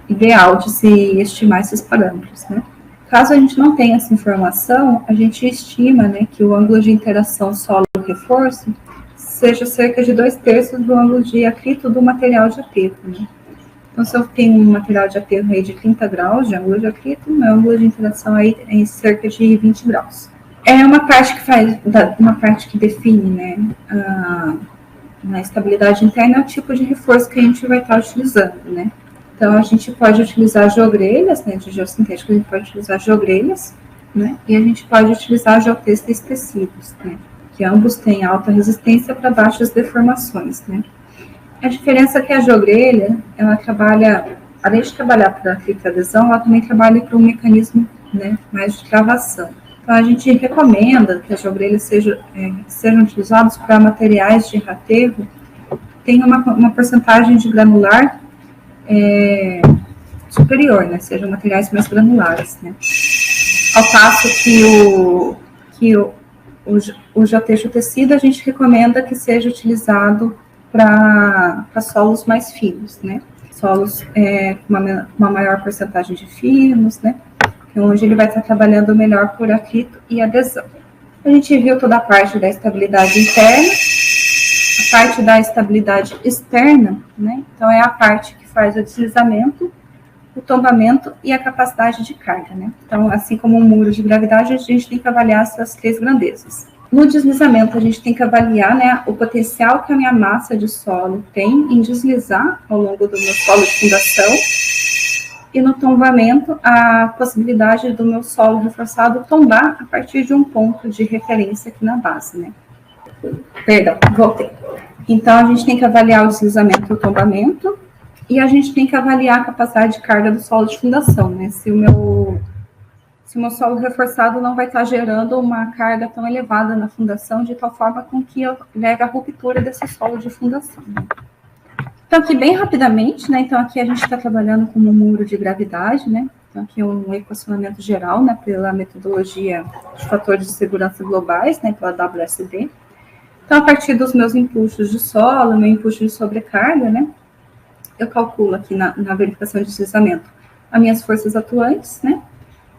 ideal de se estimar esses parâmetros, né? Caso a gente não tenha essa informação, a gente estima, né, que o ângulo de interação solo-reforço seja cerca de 2/3 do ângulo de atrito do material de aterro, né? Então, se eu tenho um material de aterro aí de 30 graus de ângulo de atrito, meu ângulo de interação aí é em cerca de 20 graus. É uma parte que define, né, na estabilidade interna, é o tipo de reforço que a gente vai estar utilizando, né? Então, a gente pode utilizar geogrelhas, né, de geossintético, a gente pode utilizar geogrelhas, né, e a gente pode utilizar geotêxteis tecidos, né, que ambos têm alta resistência para baixas deformações, né. A diferença é que a geogrelha, ela trabalha, além de trabalhar para a adesão, ela também trabalha para um mecanismo, né, mais de travação. Então, a gente recomenda que as geogrelhas sejam utilizadas para materiais de aterro que tenham uma porcentagem de granular superior, né, sejam materiais mais granulares, né. Ao passo que o geotexto tecido, a gente recomenda que seja utilizado para solos mais finos, né, solos com uma maior porcentagem de finos, né, onde ele vai estar trabalhando melhor por atrito e adesão. A gente viu toda a parte da estabilidade interna, a parte da estabilidade externa, né, então é a parte que faz o deslizamento, o tombamento e a capacidade de carga, né? Então, assim como um muro de gravidade, a gente tem que avaliar essas 3 grandezas. No deslizamento, a gente tem que avaliar, né, o potencial que a minha massa de solo tem em deslizar ao longo do meu solo de fundação, e no tombamento, a possibilidade do meu solo reforçado tombar a partir de um ponto de referência aqui na base, né? Perdão, voltei. Então, a gente tem que avaliar o deslizamento e o tombamento, e a gente tem que avaliar a capacidade de carga do solo de fundação, né? Se o meu solo reforçado não vai estar gerando uma carga tão elevada na fundação, de tal forma com que eu leve à ruptura desse solo de fundação. Né? Então, aqui bem rapidamente, né? Então, aqui a gente está trabalhando com um muro de gravidade, né? Então, aqui um equacionamento geral, né? Pela metodologia de fatores de segurança globais, né? Pela WSD. Então, a partir dos meus impulsos de solo, meu impulso de sobrecarga, né? Eu calculo aqui na verificação de deslizamento as minhas forças atuantes, né?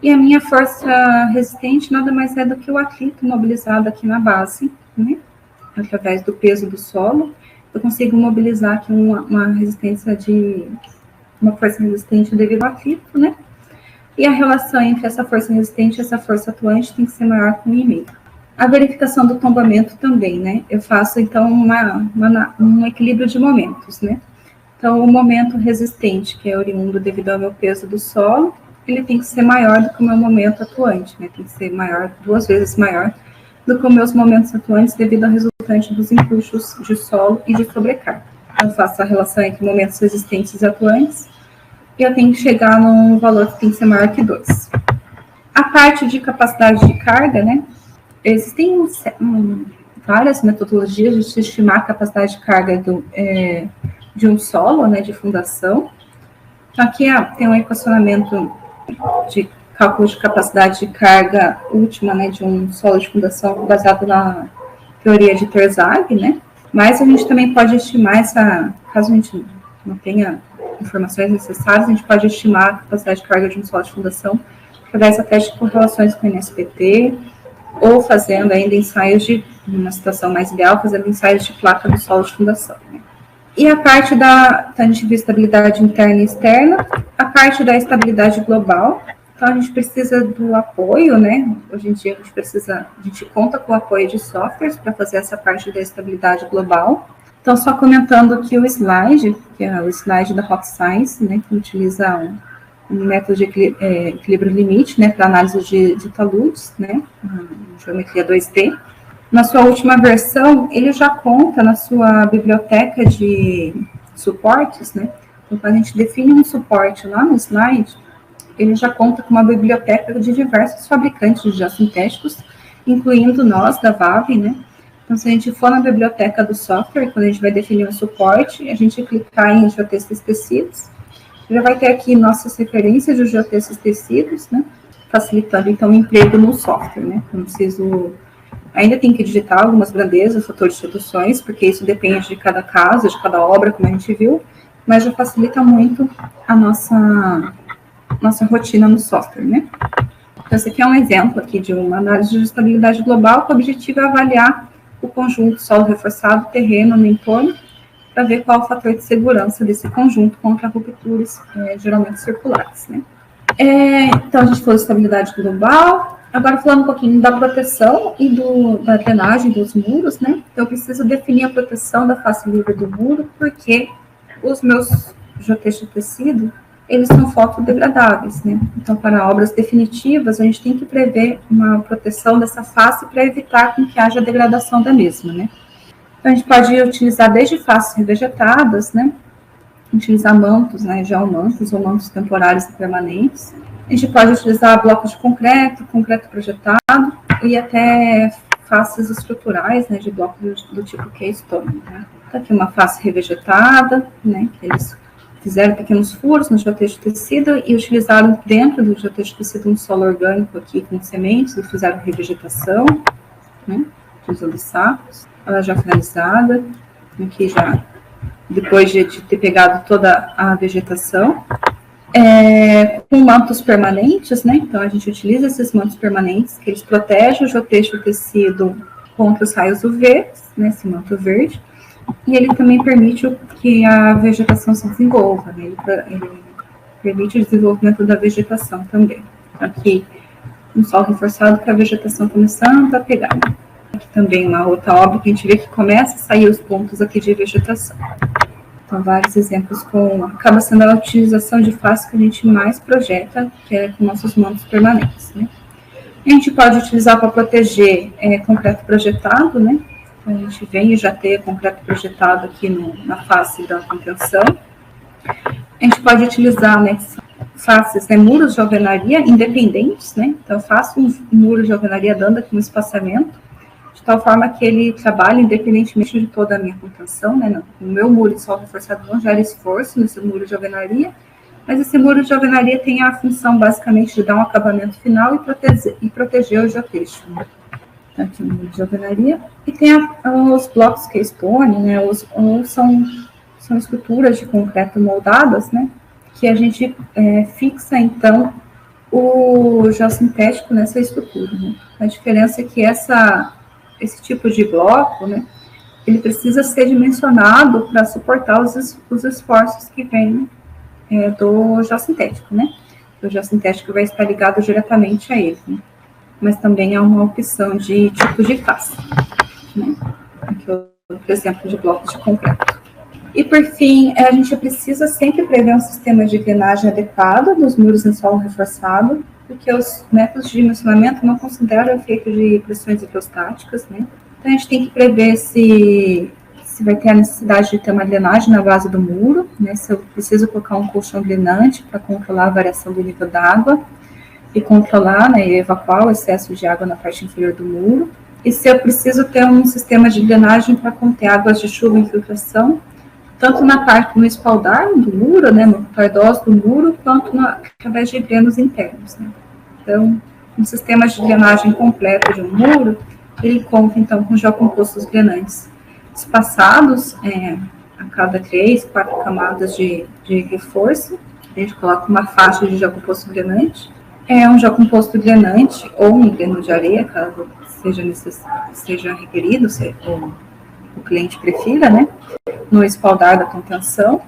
E a minha força resistente nada mais é do que o atrito mobilizado aqui na base, né? Através do peso do solo, eu consigo mobilizar aqui uma resistência uma força resistente devido ao atrito, né? E a relação entre essa força resistente e essa força atuante tem que ser maior que 1,5. A verificação do tombamento também, né? Eu faço, então, um equilíbrio de momentos, né? Então, o momento resistente, que é oriundo devido ao meu peso do solo, ele tem que ser maior do que o meu momento atuante, né? Tem que ser maior, 2 vezes maior do que os meus momentos atuantes devido ao resultante dos impulsos de solo e de sobrecarga. Eu faço a relação entre momentos resistentes e atuantes e eu tenho que chegar num valor que tem que ser maior que 2. A parte de capacidade de carga, né? Existem várias metodologias de se estimar a capacidade de carga de um solo, né, de fundação. Então, aqui tem um equacionamento de cálculo de capacidade de carga última, né, de um solo de fundação baseado na teoria de Terzagh, né, mas a gente também pode estimar caso a gente não tenha informações necessárias, a gente pode estimar a capacidade de carga de um solo de fundação através até de correlações com o NSPT, ou fazendo ainda ensaios de, numa situação mais ideal, fazendo ensaios de placa do solo de fundação, né? E a parte da, então a gente viu estabilidade interna e externa, a parte da estabilidade global, então a gente precisa do apoio, né? Hoje em dia a gente conta com o apoio de softwares para fazer essa parte da estabilidade global. Então, só comentando aqui o slide, que é o slide da Rock Science, né, que utiliza um método de equilíbrio limite, né, para análise de taludes, né, geometria 2D. Na sua última versão, ele já conta na sua biblioteca de suportes, né, então, quando a gente define um suporte lá no slide, ele já conta com uma biblioteca de diversos fabricantes de geossintéticos, incluindo nós, da VAV, né. Então, se a gente for na biblioteca do software, quando a gente vai definir um suporte, a gente clicar em geotextos tecidos, já vai ter aqui nossas referências de geotextos tecidos, né, facilitando, então, o emprego no software, né. Eu não preciso, ainda tem que digitar algumas grandezas, fatores de reduções, porque isso depende de cada caso, de cada obra, como a gente viu, mas já facilita muito a nossa rotina no software, né. Então, esse aqui é um exemplo aqui de uma análise de estabilidade global, que o objetivo é avaliar o conjunto solo reforçado, terreno no entorno, para ver qual é o fator de segurança desse conjunto contra rupturas, geralmente circulares, né. Então, a gente falou de estabilidade global, agora falando um pouquinho da proteção e da drenagem dos muros, né. Então, eu preciso definir a proteção da face livre do muro, porque os meus geotextos de tecido, eles são fotodegradáveis, né? Então, para obras definitivas, a gente tem que prever uma proteção dessa face para evitar que haja degradação da mesma, né? Então, a gente pode utilizar desde faces revegetadas, né? Utilizar mantos, né? Geomantos ou mantos temporários e permanentes. A gente pode utilizar blocos de concreto projetado e até faces estruturais, né? De blocos do tipo keystone, né? Então, aqui uma face revegetada, né? Que eles fizeram pequenos furos no geotexto de tecido e utilizaram dentro do geotexto de tecido um solo orgânico aqui com sementes e fizeram revegetação, né, utilizando sacos. Ela já finalizada, aqui já, depois de ter pegado toda a vegetação. Com mantos permanentes, né, então a gente utiliza esses mantos permanentes, que eles protegem o geotexto de tecido contra os raios UV, né, esse manto verde, e ele também permite que a vegetação se desenvolva, né? Ele permite o desenvolvimento da vegetação também. Aqui, um solo reforçado com a vegetação começando a pegar. Né? Aqui também uma outra obra que a gente vê que começa a sair os pontos aqui de vegetação. Então, vários exemplos acaba sendo a utilização de face que a gente mais projeta, que é com nossos mantos permanentes, né? A gente pode utilizar para proteger concreto projetado, né? A gente vem e já tem concreto projetado aqui na face da contenção. A gente pode utilizar, né, faces, né, muros de alvenaria independentes, né? Então, eu faço um muro de alvenaria dando aqui um espaçamento, de tal forma que ele trabalha independentemente de toda a minha contenção, né? O meu muro de solo reforçado não gera esforço nesse muro de alvenaria, mas esse muro de alvenaria tem a função, basicamente, de dar um acabamento final e proteger o geotexto, né? Aqui no muro de alvenaria, e tem os blocos keystone, né, são estruturas de concreto moldadas, né, que a gente fixa, então, o geossintético nessa estrutura, né. A diferença é que esse tipo de bloco, né, ele precisa ser dimensionado para suportar os esforços que vêm do geossintético, né. O geossintético vai estar ligado diretamente a ele, né. Mas também é uma opção de tipo de face, né? Aqui, por exemplo, de blocos de concreto. E, por fim, a gente precisa sempre prever um sistema de drenagem adequado dos muros em solo reforçado, porque os métodos de dimensionamento não consideram o efeito de pressões hidrostáticas, né? Então, a gente tem que prever se vai ter a necessidade de ter uma drenagem na base do muro, né? Se eu preciso colocar um colchão drenante para controlar a variação do nível d'água, e controlar, né, e evacuar o excesso de água na parte inferior do muro. E se eu preciso ter um sistema de drenagem para conter águas de chuva e infiltração, tanto na parte no espaldar do muro, né, no tardós do muro, quanto através de drenos internos, né. Então, um sistema de drenagem completo de um muro, ele conta, então, com geocompostos drenantes espaçados a cada 3, 4 camadas de reforço. A gente coloca uma faixa de geocomposto drenante, É um geocomposto drenante ou um dreno de areia, caso seja requerido, se o cliente prefira, né? No espaldar da contenção,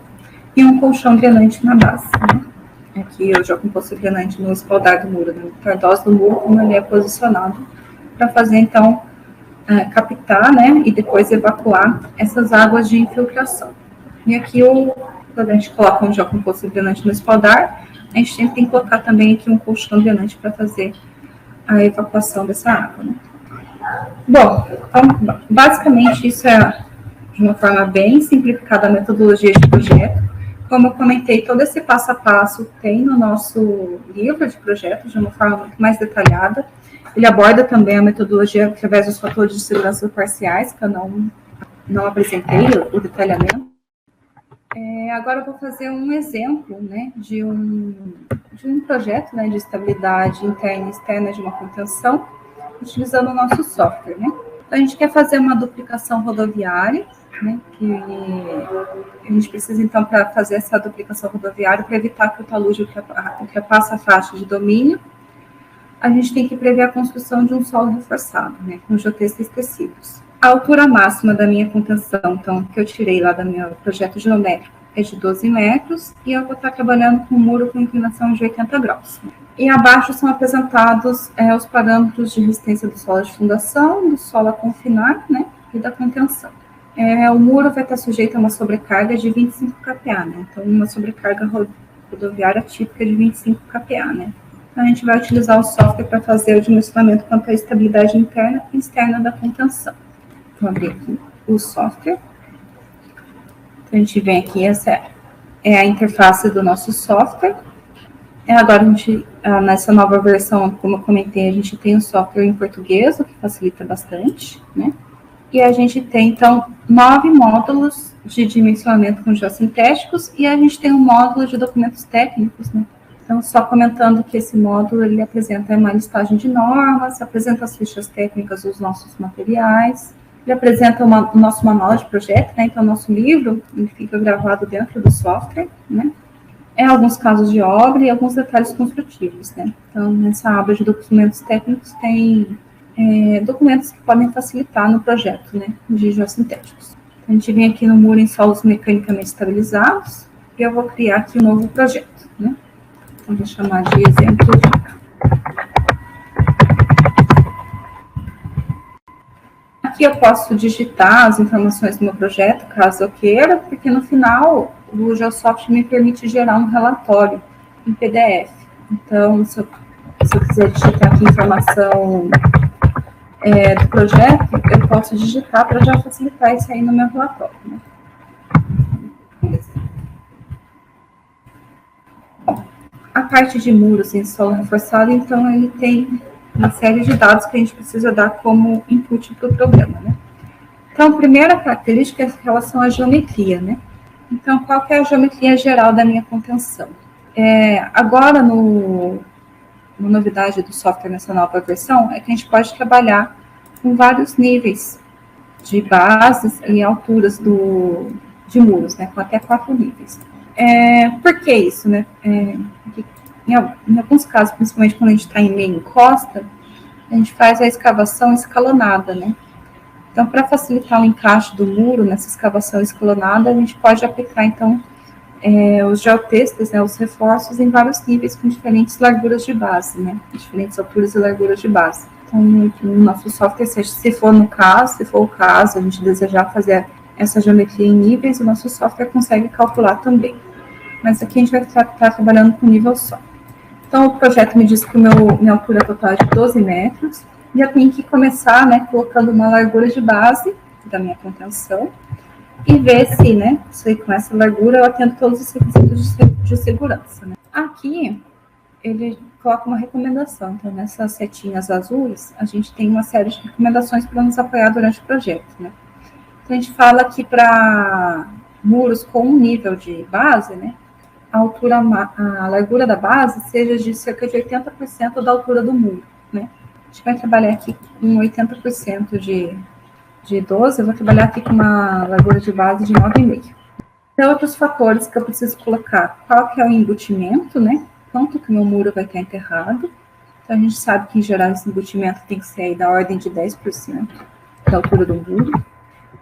e um colchão drenante na base, né? Aqui eu já composto drenante no espaldar do muro, no tardós do muro, como ele é posicionado, para fazer, então, captar, né, e depois evacuar essas águas de infiltração. E aqui, quando a gente coloca um geocomposto drenante no espaldar, a gente tem que colocar também aqui um colchão drenante para fazer a evacuação dessa água, né? Bom, então, basicamente, isso é de uma forma bem simplificada a metodologia de projeto. Como eu comentei, todo esse passo a passo tem no nosso livro de projeto, de uma forma muito mais detalhada. Ele aborda também a metodologia através dos fatores de segurança parciais, que eu não apresentei o detalhamento. Agora eu vou fazer um exemplo, né, de um projeto, né, de estabilidade interna e externa de uma contenção, utilizando o nosso software, né. Então, a gente quer fazer uma duplicação rodoviária, né, que a gente precisa, então, para fazer essa duplicação rodoviária, para evitar que o talude ultrapasse a faixa de domínio, a gente tem que prever a construção de um solo reforçado, né, com geotextos tecidos. A altura máxima da minha contenção, então, que eu tirei lá do meu projeto geométrico, é de 12 metros, e eu vou estar trabalhando com um muro com inclinação de 80 graus. E abaixo são apresentados os parâmetros de resistência do solo de fundação, do solo a confinar, né, e da contenção. O muro vai estar sujeito a uma sobrecarga de 25 kPa, né, então uma sobrecarga rodoviária típica de 25 kPa, né. Então, a gente vai utilizar o software para fazer o dimensionamento quanto à estabilidade interna e externa da contenção. Vou abrir aqui o software. Então, a gente vem aqui, essa é a interface do nosso software. Agora, nessa nova versão, como eu comentei, a gente tem o software em português, o que facilita bastante, né? E a gente tem, então, 9 módulos de dimensionamento com geossintéticos e a gente tem um módulo de documentos técnicos, né? Então, só comentando que esse módulo, ele apresenta uma listagem de normas, apresenta as fichas técnicas dos nossos materiais, ele apresenta o nosso manual de projeto, né? Então, o nosso livro, ele fica gravado dentro do software, né? Alguns casos de obra e alguns detalhes construtivos, né? Então, nessa aba de documentos técnicos, tem documentos que podem facilitar no projeto, né, de geossintéticos. Então, a gente vem aqui no muro em solos mecanicamente estabilizados, e eu vou criar aqui um novo projeto, né? Então, vou chamar de exemplo de... Aqui eu posso digitar as informações do meu projeto, caso eu queira, porque no final o GeoSoft me permite gerar um relatório em PDF. Então, se eu quiser digitar aqui informação do projeto, eu posso digitar para já facilitar isso aí no meu relatório, né? Bom, a parte de muros em solo reforçado, então, ele tem uma série de dados que a gente precisa dar como input para o programa, né? Então, a primeira característica é em relação à geometria, né? Então, qual que é a geometria geral da minha contenção? Agora, uma novidade do software nessa nova versão é que a gente pode trabalhar com vários níveis de bases e alturas de muros, né? Com até 4 níveis. Por que isso, né? Em alguns casos, principalmente quando a gente está em meio encosta, a gente faz a escavação escalonada, né? Então, para facilitar o encaixe do muro nessa escavação escalonada, a gente pode aplicar, então, os geotextos, né, os reforços em vários níveis com diferentes larguras de base, né? Diferentes alturas e larguras de base. Então, no nosso software, se for o caso, a gente desejar fazer essa geometria em níveis, o nosso software consegue calcular também. Mas aqui a gente vai estar trabalhando com nível só. Então, o projeto me diz que minha altura total é de 12 metros, e eu tenho que começar, né, colocando uma largura de base da minha contenção, e ver se, né, se com essa largura eu atendo todos os requisitos de segurança, né. Aqui, ele coloca uma recomendação. Então, nessas setinhas azuis, a gente tem uma série de recomendações para nos apoiar durante o projeto, né. Então, a gente fala que para muros com um nível de base, né, a largura da base seja de cerca de 80% da altura do muro, né. A gente vai trabalhar aqui com 80% de 12, eu vou trabalhar aqui com uma largura de base de 9,5. Então, outros fatores que eu preciso colocar, qual que é o embutimento, né, quanto que o meu muro vai estar enterrado. Então, a gente sabe que, em geral, esse embutimento tem que ser aí da ordem de 10% da altura do muro.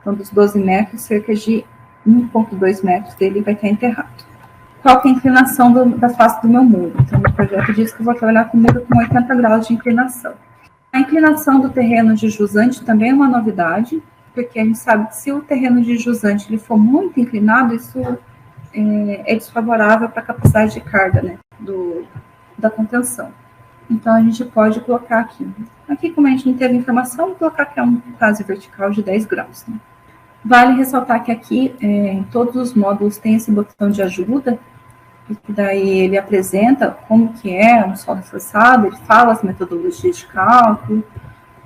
Então, dos 12 metros, cerca de 1,2 metros dele vai estar enterrado. Qual que é a inclinação da face do meu muro? Então, o projeto diz que eu vou trabalhar com muro com 80 graus de inclinação. A inclinação do terreno de jusante também é uma novidade, porque a gente sabe que se o terreno de jusante ele for muito inclinado, isso é desfavorável para a capacidade de carga, né, da contenção. Então, a gente pode colocar aqui. Aqui, como a gente não teve informação, vou colocar que é um base vertical de 10 graus. Né? Vale ressaltar que aqui, em todos os módulos, tem esse botão de ajuda, e que daí ele apresenta como que é um solo reforçado, ele fala as metodologias de cálculo.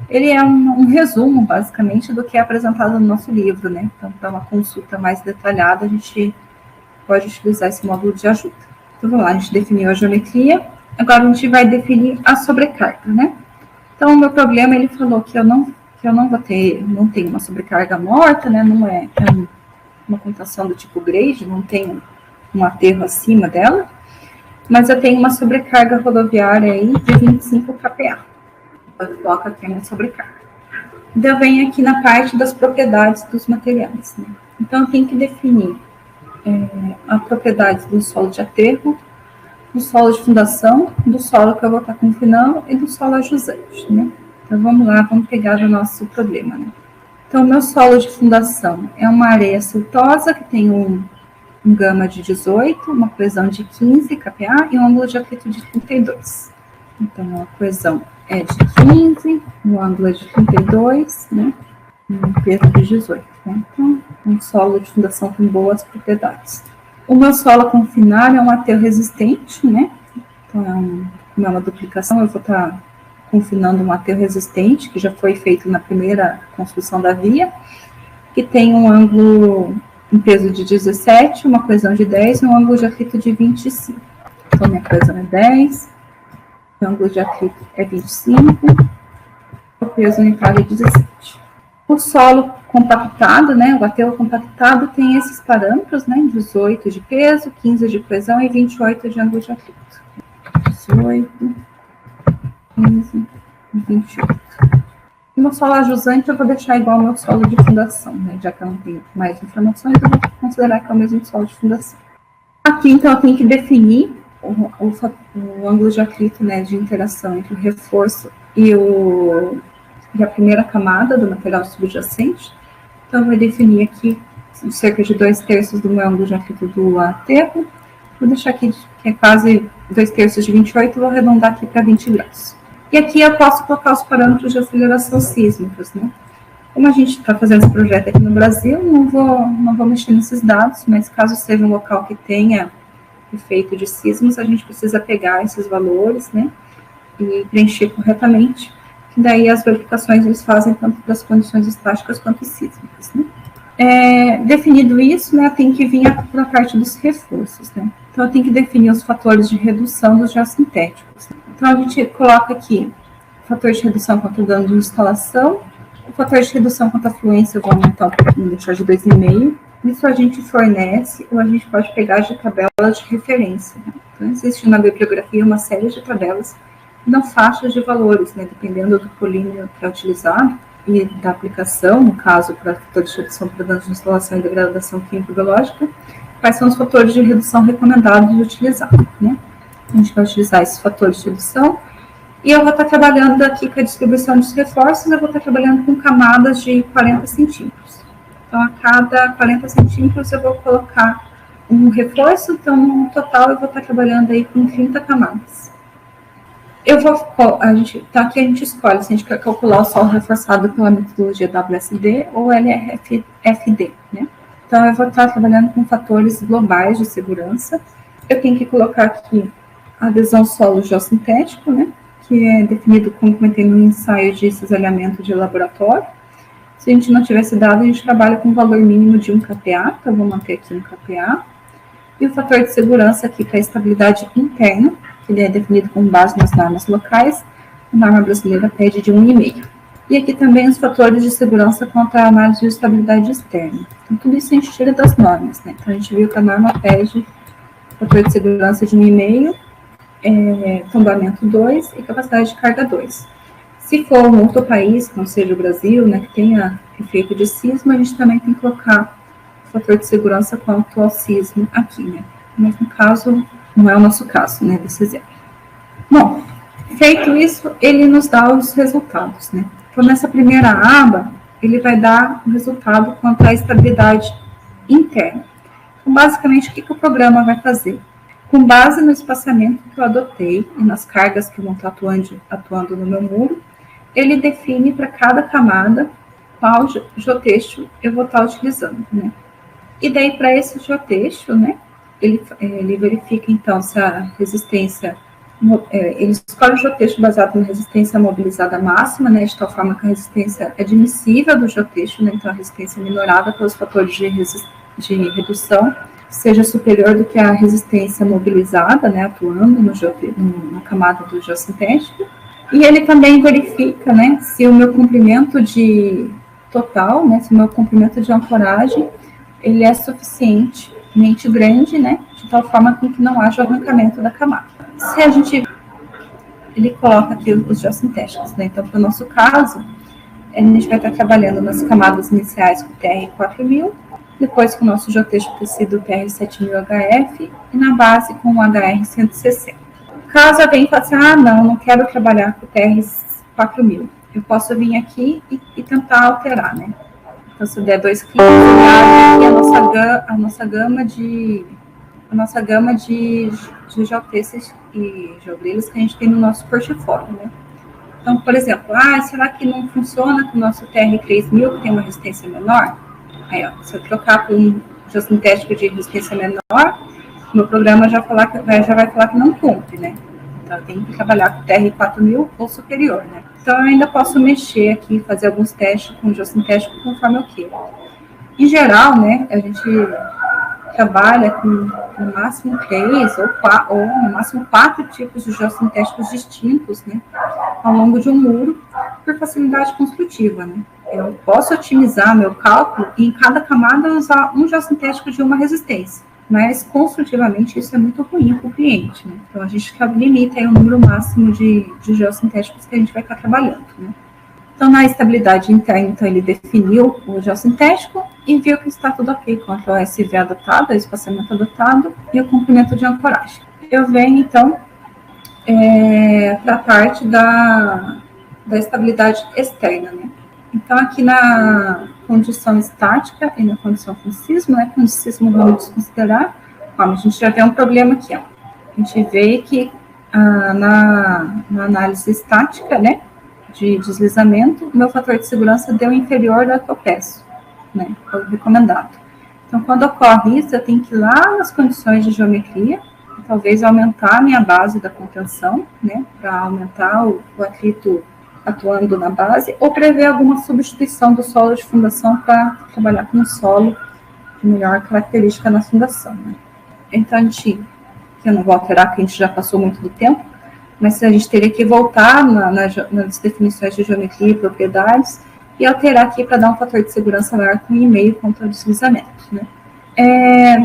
Ele é um resumo, basicamente, do que é apresentado no nosso livro, né? Então, para uma consulta mais detalhada, a gente pode utilizar esse módulo de ajuda. Então, vamos lá, a gente definiu a geometria, agora a gente vai definir a sobrecarga, né? Então, o meu problema, ele falou que eu não não tenho uma sobrecarga morta, né? Não é uma contação do tipo grade, não tem um aterro acima dela, mas eu tenho uma sobrecarga rodoviária aí de 25 kPa. Eu coloco aqui a minha sobrecarga. Então, eu venho aqui na parte das propriedades dos materiais, né? Então, eu tenho que definir a propriedade do solo de aterro, do solo de fundação, do solo que eu vou estar confinando e do solo ajusante, né? Então, vamos lá, vamos pegar o nosso problema, né? Então, o meu solo de fundação é uma areia siltosa que tem um gama de 18, uma coesão de 15 kPa e um ângulo de atrito de 32. Então, a coesão é de 15, o ângulo é de 32, né? Um peso de 18. Né? Então, um solo de fundação com boas propriedades. O meu solo a confinar é um aterro resistente, né? Então, como é uma duplicação, eu vou estar confinando um aterro resistente, que já foi feito na primeira construção da via, que tem um ângulo, um peso de 17, uma coesão de 10 e um ângulo de atrito de 25. Então, minha coesão é 10, o ângulo de atrito é 25, o peso unitário é 17. O solo compactado, né, o aterro compactado tem esses parâmetros, né, 18 de peso, 15 de coesão e 28 de ângulo de atrito. 18, 15 e 28. O meu solo ajusante eu vou deixar igual ao meu solo de fundação, né, já que eu não tenho mais informações, eu vou considerar que é o mesmo solo de fundação. Aqui, então, eu tenho que definir o ângulo de atrito, né, de interação entre o reforço e a primeira camada do material subjacente. Então, eu vou definir aqui cerca de 2/3 do meu ângulo de atrito do aterro. Vou deixar aqui que é quase 2/3 de 28, vou arredondar aqui para 20 graus. E aqui eu posso colocar os parâmetros de aceleração sísmicos, né? Como a gente está fazendo esse projeto aqui no Brasil, não vou mexer nesses dados, mas caso seja um local que tenha efeito de sismos, a gente precisa pegar esses valores, né? E preencher corretamente. Daí as verificações eles fazem tanto das condições estáticas quanto sísmicas, né? Definido isso, né, tem que vir para a parte dos reforços, né? Então, eu tenho que definir os fatores de redução dos geossintéticos. Então, a gente coloca aqui o fator de redução contra o dano de instalação, o fator de redução contra a fluência eu vou aumentar um pouquinho, deixar de 2,5. Isso a gente fornece ou a gente pode pegar de tabelas de referência. Né? Então, existe na bibliografia uma série de tabelas dão faixas de valores, né, dependendo do polímero que é utilizado e da aplicação, no caso, para fatores de redução para danos de instalação e degradação químico-biológica, quais são os fatores de redução recomendados de utilizar, né? A gente vai utilizar esses fatores de redução e eu vou estar trabalhando aqui com a distribuição dos reforços, eu vou estar trabalhando com camadas de 40 centímetros. Então, a cada 40 centímetros eu vou colocar um reforço, então, no total eu vou estar trabalhando aí com 30 camadas. Aqui a gente escolhe se a gente quer calcular o solo reforçado pela metodologia WSD ou LRFD, né? Então, eu vou estar trabalhando com fatores globais de segurança. Eu tenho que colocar aqui a adesão solo geossintético, né? Que é definido como comentei no ensaio de cisalhamento de laboratório. Se a gente não tiver esse dado, a gente trabalha com um valor mínimo de 1 kPa, então eu vou manter aqui 1 kPa. E o fator de segurança aqui para a estabilidade interna, que ele é definido com base nas normas locais, a norma brasileira pede de 1,5. E aqui também os fatores de segurança contra a análise de estabilidade externa. Então, tudo isso a gente tira das normas, né? Então, a gente viu que a norma pede fator de segurança de 1,5, tombamento 2 e capacidade de carga 2. Se for um outro país, que não seja o Brasil, né, que tenha efeito de sismo, a gente também tem que colocar o fator de segurança quanto ao sismo aqui, né? Mas no caso, não é o nosso caso, né, desse exemplo. Bom, feito isso, ele nos dá os resultados, né? Então, nessa primeira aba, ele vai dar o resultado quanto à estabilidade interna. Então, basicamente, o que o programa vai fazer? Com base no espaçamento que eu adotei e nas cargas que vão estar atuando no meu muro, ele define para cada camada qual geotexto eu vou estar utilizando, né? E daí, para esse geotexto, né, ele verifica, então, se a resistência... ele escolhe o geotexto baseado na resistência mobilizada máxima, né, de tal forma que a resistência admissível do geotexto, né, então a resistência minorada pelos fatores de redução, seja superior do que a resistência mobilizada, né, atuando na camada do geossintético. E ele também verifica, né, se o meu comprimento de total, né, se o meu comprimento de ancoragem, ele é suficientemente grande, né, de tal forma que não haja arrancamento da camada. Se a gente, ele coloca aqui os geossintéticos, né, então, para o nosso caso, a gente vai estar trabalhando nas camadas iniciais com TR 4000, depois com o nosso geotexto tecido TR 7000 HF e na base com o HR 160. Caso alguém fale assim, não quero trabalhar com o TR 4000, eu posso vir aqui e tentar alterar, né? Então, se eu der 2 cliques, e a nossa gama de geotextos e geodrilhas que a gente tem no nosso portfólio, né? Então, por exemplo, será que não funciona com o nosso TR3000, que tem uma resistência menor? Aí, ó, se eu trocar por um geossintético de resistência menor, meu programa já vai falar que não cumpre, né? Então, eu tenho que trabalhar com TR4000 ou superior, né? Então, eu ainda posso mexer aqui, fazer alguns testes com o geossintético conforme eu queira. Em geral, né, a gente trabalha com no máximo 3 ou no máximo 4 tipos de geossintéticos distintos, né, ao longo de um muro, por facilidade construtiva, né. Eu posso otimizar meu cálculo e em cada camada usar um geossintético de uma resistência, mas construtivamente isso é muito ruim para o cliente, né. Então a gente limita aí o número máximo de geossintéticos que a gente vai estar trabalhando, né. Então, na estabilidade interna, então, ele definiu o geossintético e viu que está tudo ok quanto ao SV adotado, o espaçamento adotado e o comprimento de ancoragem. Eu venho, então, para a parte da estabilidade externa, né? Então, aqui na condição estática e na condição com sismo, né? Com sismo vamos considerar, a gente já vê um problema aqui, ó. A gente vê que na análise estática, né? De deslizamento, o meu fator de segurança deu inferior ao que eu peço, né, é o recomendado. Então, quando ocorre isso, eu tenho que ir lá nas condições de geometria, talvez aumentar a minha base da contenção, né, para aumentar o atrito atuando na base, ou prever alguma substituição do solo de fundação para trabalhar com um solo de melhor característica na fundação, né. Então, que eu não vou alterar, porque a gente já passou muito do tempo, mas a gente teria que voltar nas definições de geometria e propriedades e alterar aqui para dar um fator de segurança maior com 1,5 contra o deslizamento, né.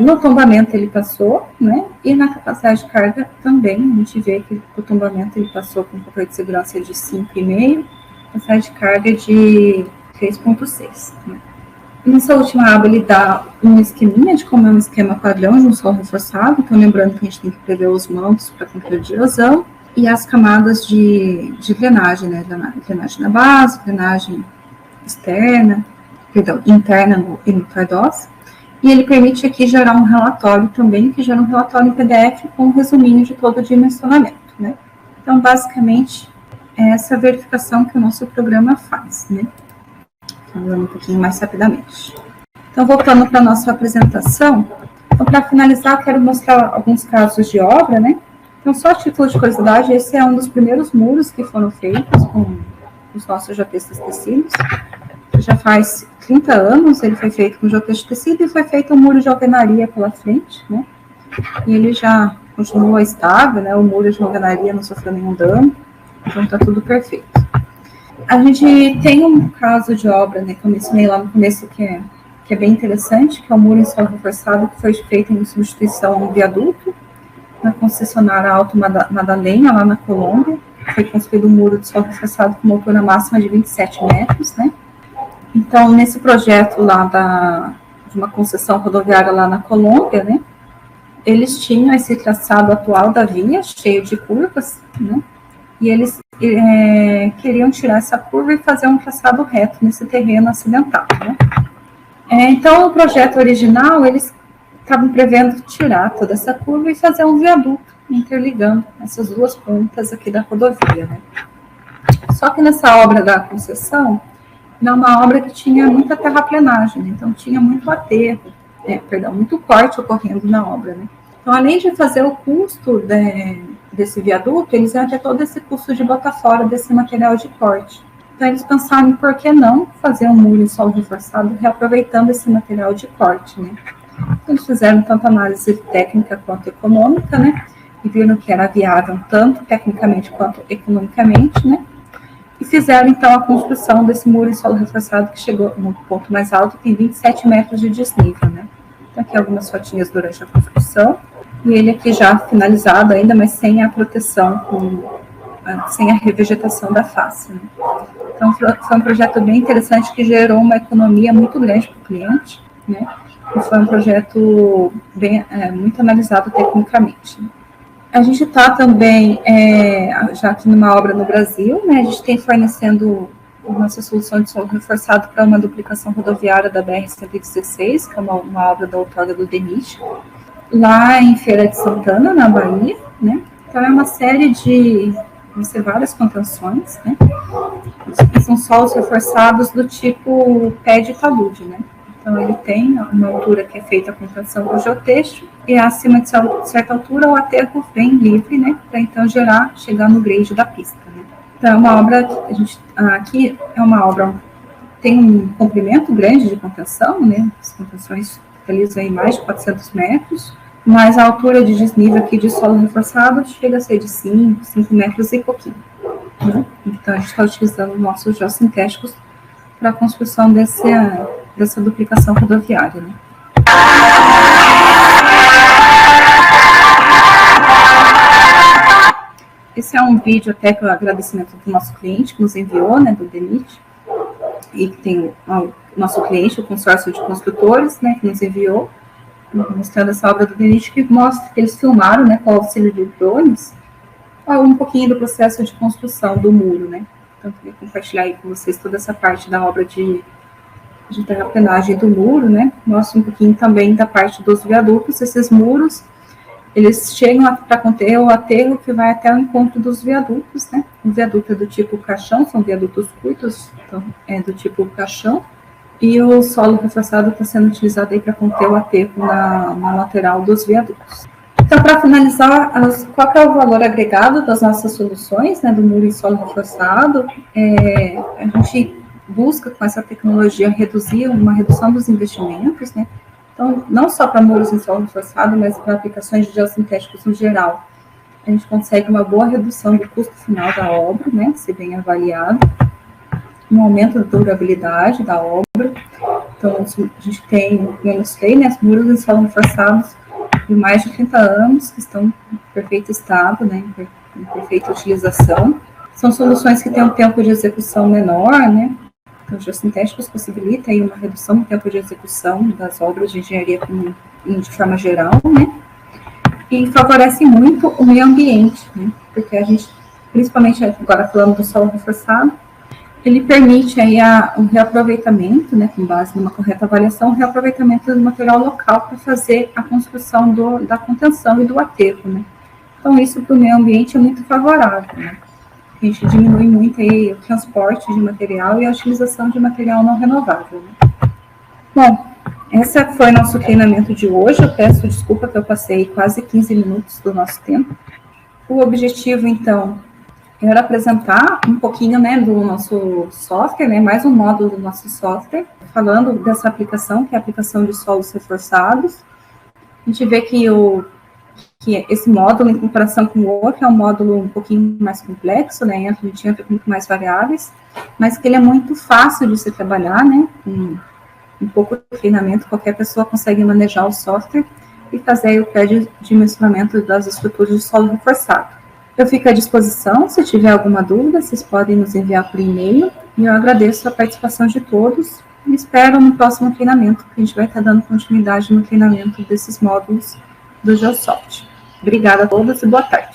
No tombamento ele passou, né, e na capacidade de carga também, a gente vê que o tombamento ele passou com um fator de segurança de 5,5, capacidade de carga de 3,6, né. Nessa última aba ele dá um esqueminha de como é um esquema padrão de um solo reforçado, então lembrando que a gente tem que prever os mantos para controle de erosão, e as camadas de drenagem, né, drenagem na base, drenagem interna e no Tardós, e ele permite aqui gerar um relatório também, que gera um relatório em PDF com um resuminho de todo o dimensionamento, né. Então, basicamente, é essa verificação que o nosso programa faz, né. Falando um pouquinho mais rapidamente. Então, voltando para a nossa apresentação, então, para finalizar, quero mostrar alguns casos de obra, né. Então, só a título de curiosidade, esse é um dos primeiros muros que foram feitos com os nossos geotextos tecidos. Já faz 30 anos, ele foi feito com geotexto tecido e foi feito um muro de alvenaria pela frente, né? E ele já continua estável, né? O muro de alvenaria não sofreu nenhum dano, então está tudo perfeito. A gente tem um caso de obra, né, que eu mencionei lá no começo, que é bem interessante, que é o muro em solo reforçado, que foi feito em substituição a um viaduto. na concessionária Alto Madalena, lá na Colômbia. Foi construído um muro de solo reforçado com uma altura máxima de 27 metros, né? Então, nesse projeto lá de uma concessão rodoviária lá na Colômbia, né? Eles tinham esse traçado atual da via, cheio de curvas, né? E eles queriam tirar essa curva e fazer um traçado reto nesse terreno acidentado, né? Então, o projeto original, eles estavam prevendo tirar toda essa curva e fazer um viaduto interligando essas duas pontas aqui da rodovia, né? Só que nessa obra da concessão, é uma obra que tinha muita terraplenagem, né? Então tinha muito aterro, muito corte ocorrendo na obra, né? Então, além de fazer o custo desse viaduto, eles iam ter todo esse custo de botar fora desse material de corte. Então, eles pensaram, por que não fazer um muro em solo reforçado reaproveitando esse material de corte, né? Eles fizeram tanto análise técnica quanto econômica, né? E viram que era viável tanto tecnicamente quanto economicamente, né? E fizeram, então, a construção desse muro em solo reforçado, que chegou no ponto mais alto, tem 27 metros de desnível, né? Então, aqui algumas fotinhas durante a construção. E ele aqui já finalizado ainda, mas sem a proteção, sem a revegetação da face, né? Então, foi um projeto bem interessante que gerou uma economia muito grande para o cliente, né? E foi um projeto muito analisado tecnicamente. A gente está também, já aqui numa obra no Brasil, né? A gente tem fornecendo nossa solução de solo reforçado para uma duplicação rodoviária da BR-116, que é uma obra da outorga do DENIT, lá em Feira de Santana, na Bahia, né? Então, é uma série de várias contenções, né? São solos reforçados do tipo pé de talude, né? Então, ele tem uma altura que é feita a contenção do geotexto e acima de certa altura o aterro vem livre, né? Para então chegar no grade da pista, né? Então, é uma obra, aqui é uma obra, tem um comprimento grande de contenção, né? As contenções realizam em mais de 400 metros, mas a altura de desnível aqui de solo reforçado chega a ser de 5 metros e pouquinho, né? Então, a gente está utilizando nossos geossintéticos para a construção dessa duplicação rodoviária, né? Esse é um vídeo até com o agradecimento do nosso cliente que nos enviou, né, do DENIT, e que tem o nosso cliente, o consórcio de construtores, né, que nos enviou, mostrando essa obra do DENIT, que mostra que eles filmaram, né, com o auxílio de drones, um pouquinho do processo de construção do muro, né. Então, eu queria compartilhar aí com vocês toda essa parte da obra de terraplenagem do muro, né, mostra um pouquinho também da parte dos viadutos. Esses muros, eles chegam para conter o aterro que vai até o encontro dos viadutos, né, o viaduto é do tipo caixão, são viadutos curtos, então é do tipo caixão, e o solo reforçado está sendo utilizado aí para conter o aterro na lateral dos viadutos. Então, para finalizar, qual que é o valor agregado das nossas soluções, né, do muro em solo reforçado? A gente busca, com essa tecnologia, uma redução dos investimentos, né? Então, não só para muros em solo reforçado, mas para aplicações de geossintéticos no geral. A gente consegue uma boa redução do custo final da obra, né, se bem avaliado, um aumento da durabilidade da obra. Então, a gente tem, como eu mostrei, né, os muros em solo reforçados de mais de 30 anos, que estão em perfeito estado, né, em perfeita utilização. São soluções que têm um tempo de execução menor, né. Então, os geossintéticos possibilitam aí uma redução do tempo de execução das obras de engenharia de forma geral, né, e favorece muito o meio ambiente, né, porque a gente, principalmente agora falando do solo reforçado, ele permite aí o reaproveitamento, né, com base numa correta avaliação, o reaproveitamento do material local para fazer a construção da contenção e do aterro, né. Então, isso para o meio ambiente é muito favorável, né. A gente diminui muito aí o transporte de material e a utilização de material não renovável, né. Bom, esse foi o nosso treinamento de hoje. Eu peço desculpa que eu passei quase 15 minutos do nosso tempo. O objetivo, então, era apresentar um pouquinho, né, do nosso software, né, mais um módulo do nosso software, falando dessa aplicação, que é a aplicação de solos reforçados. A gente vê que esse módulo, em comparação com o outro, é um módulo um pouquinho mais complexo, né, a gente entra com muito mais variáveis, mas que ele é muito fácil de se trabalhar, né, com um pouco de treinamento, qualquer pessoa consegue manejar o software, e fazer o pré-dimensionamento das estruturas de solo reforçado. Eu fico à disposição, se tiver alguma dúvida, vocês podem nos enviar por e-mail, e eu agradeço a participação de todos, e espero no próximo treinamento, que a gente vai estar dando continuidade no treinamento desses módulos do Geosoft. Obrigada a todos e boa tarde.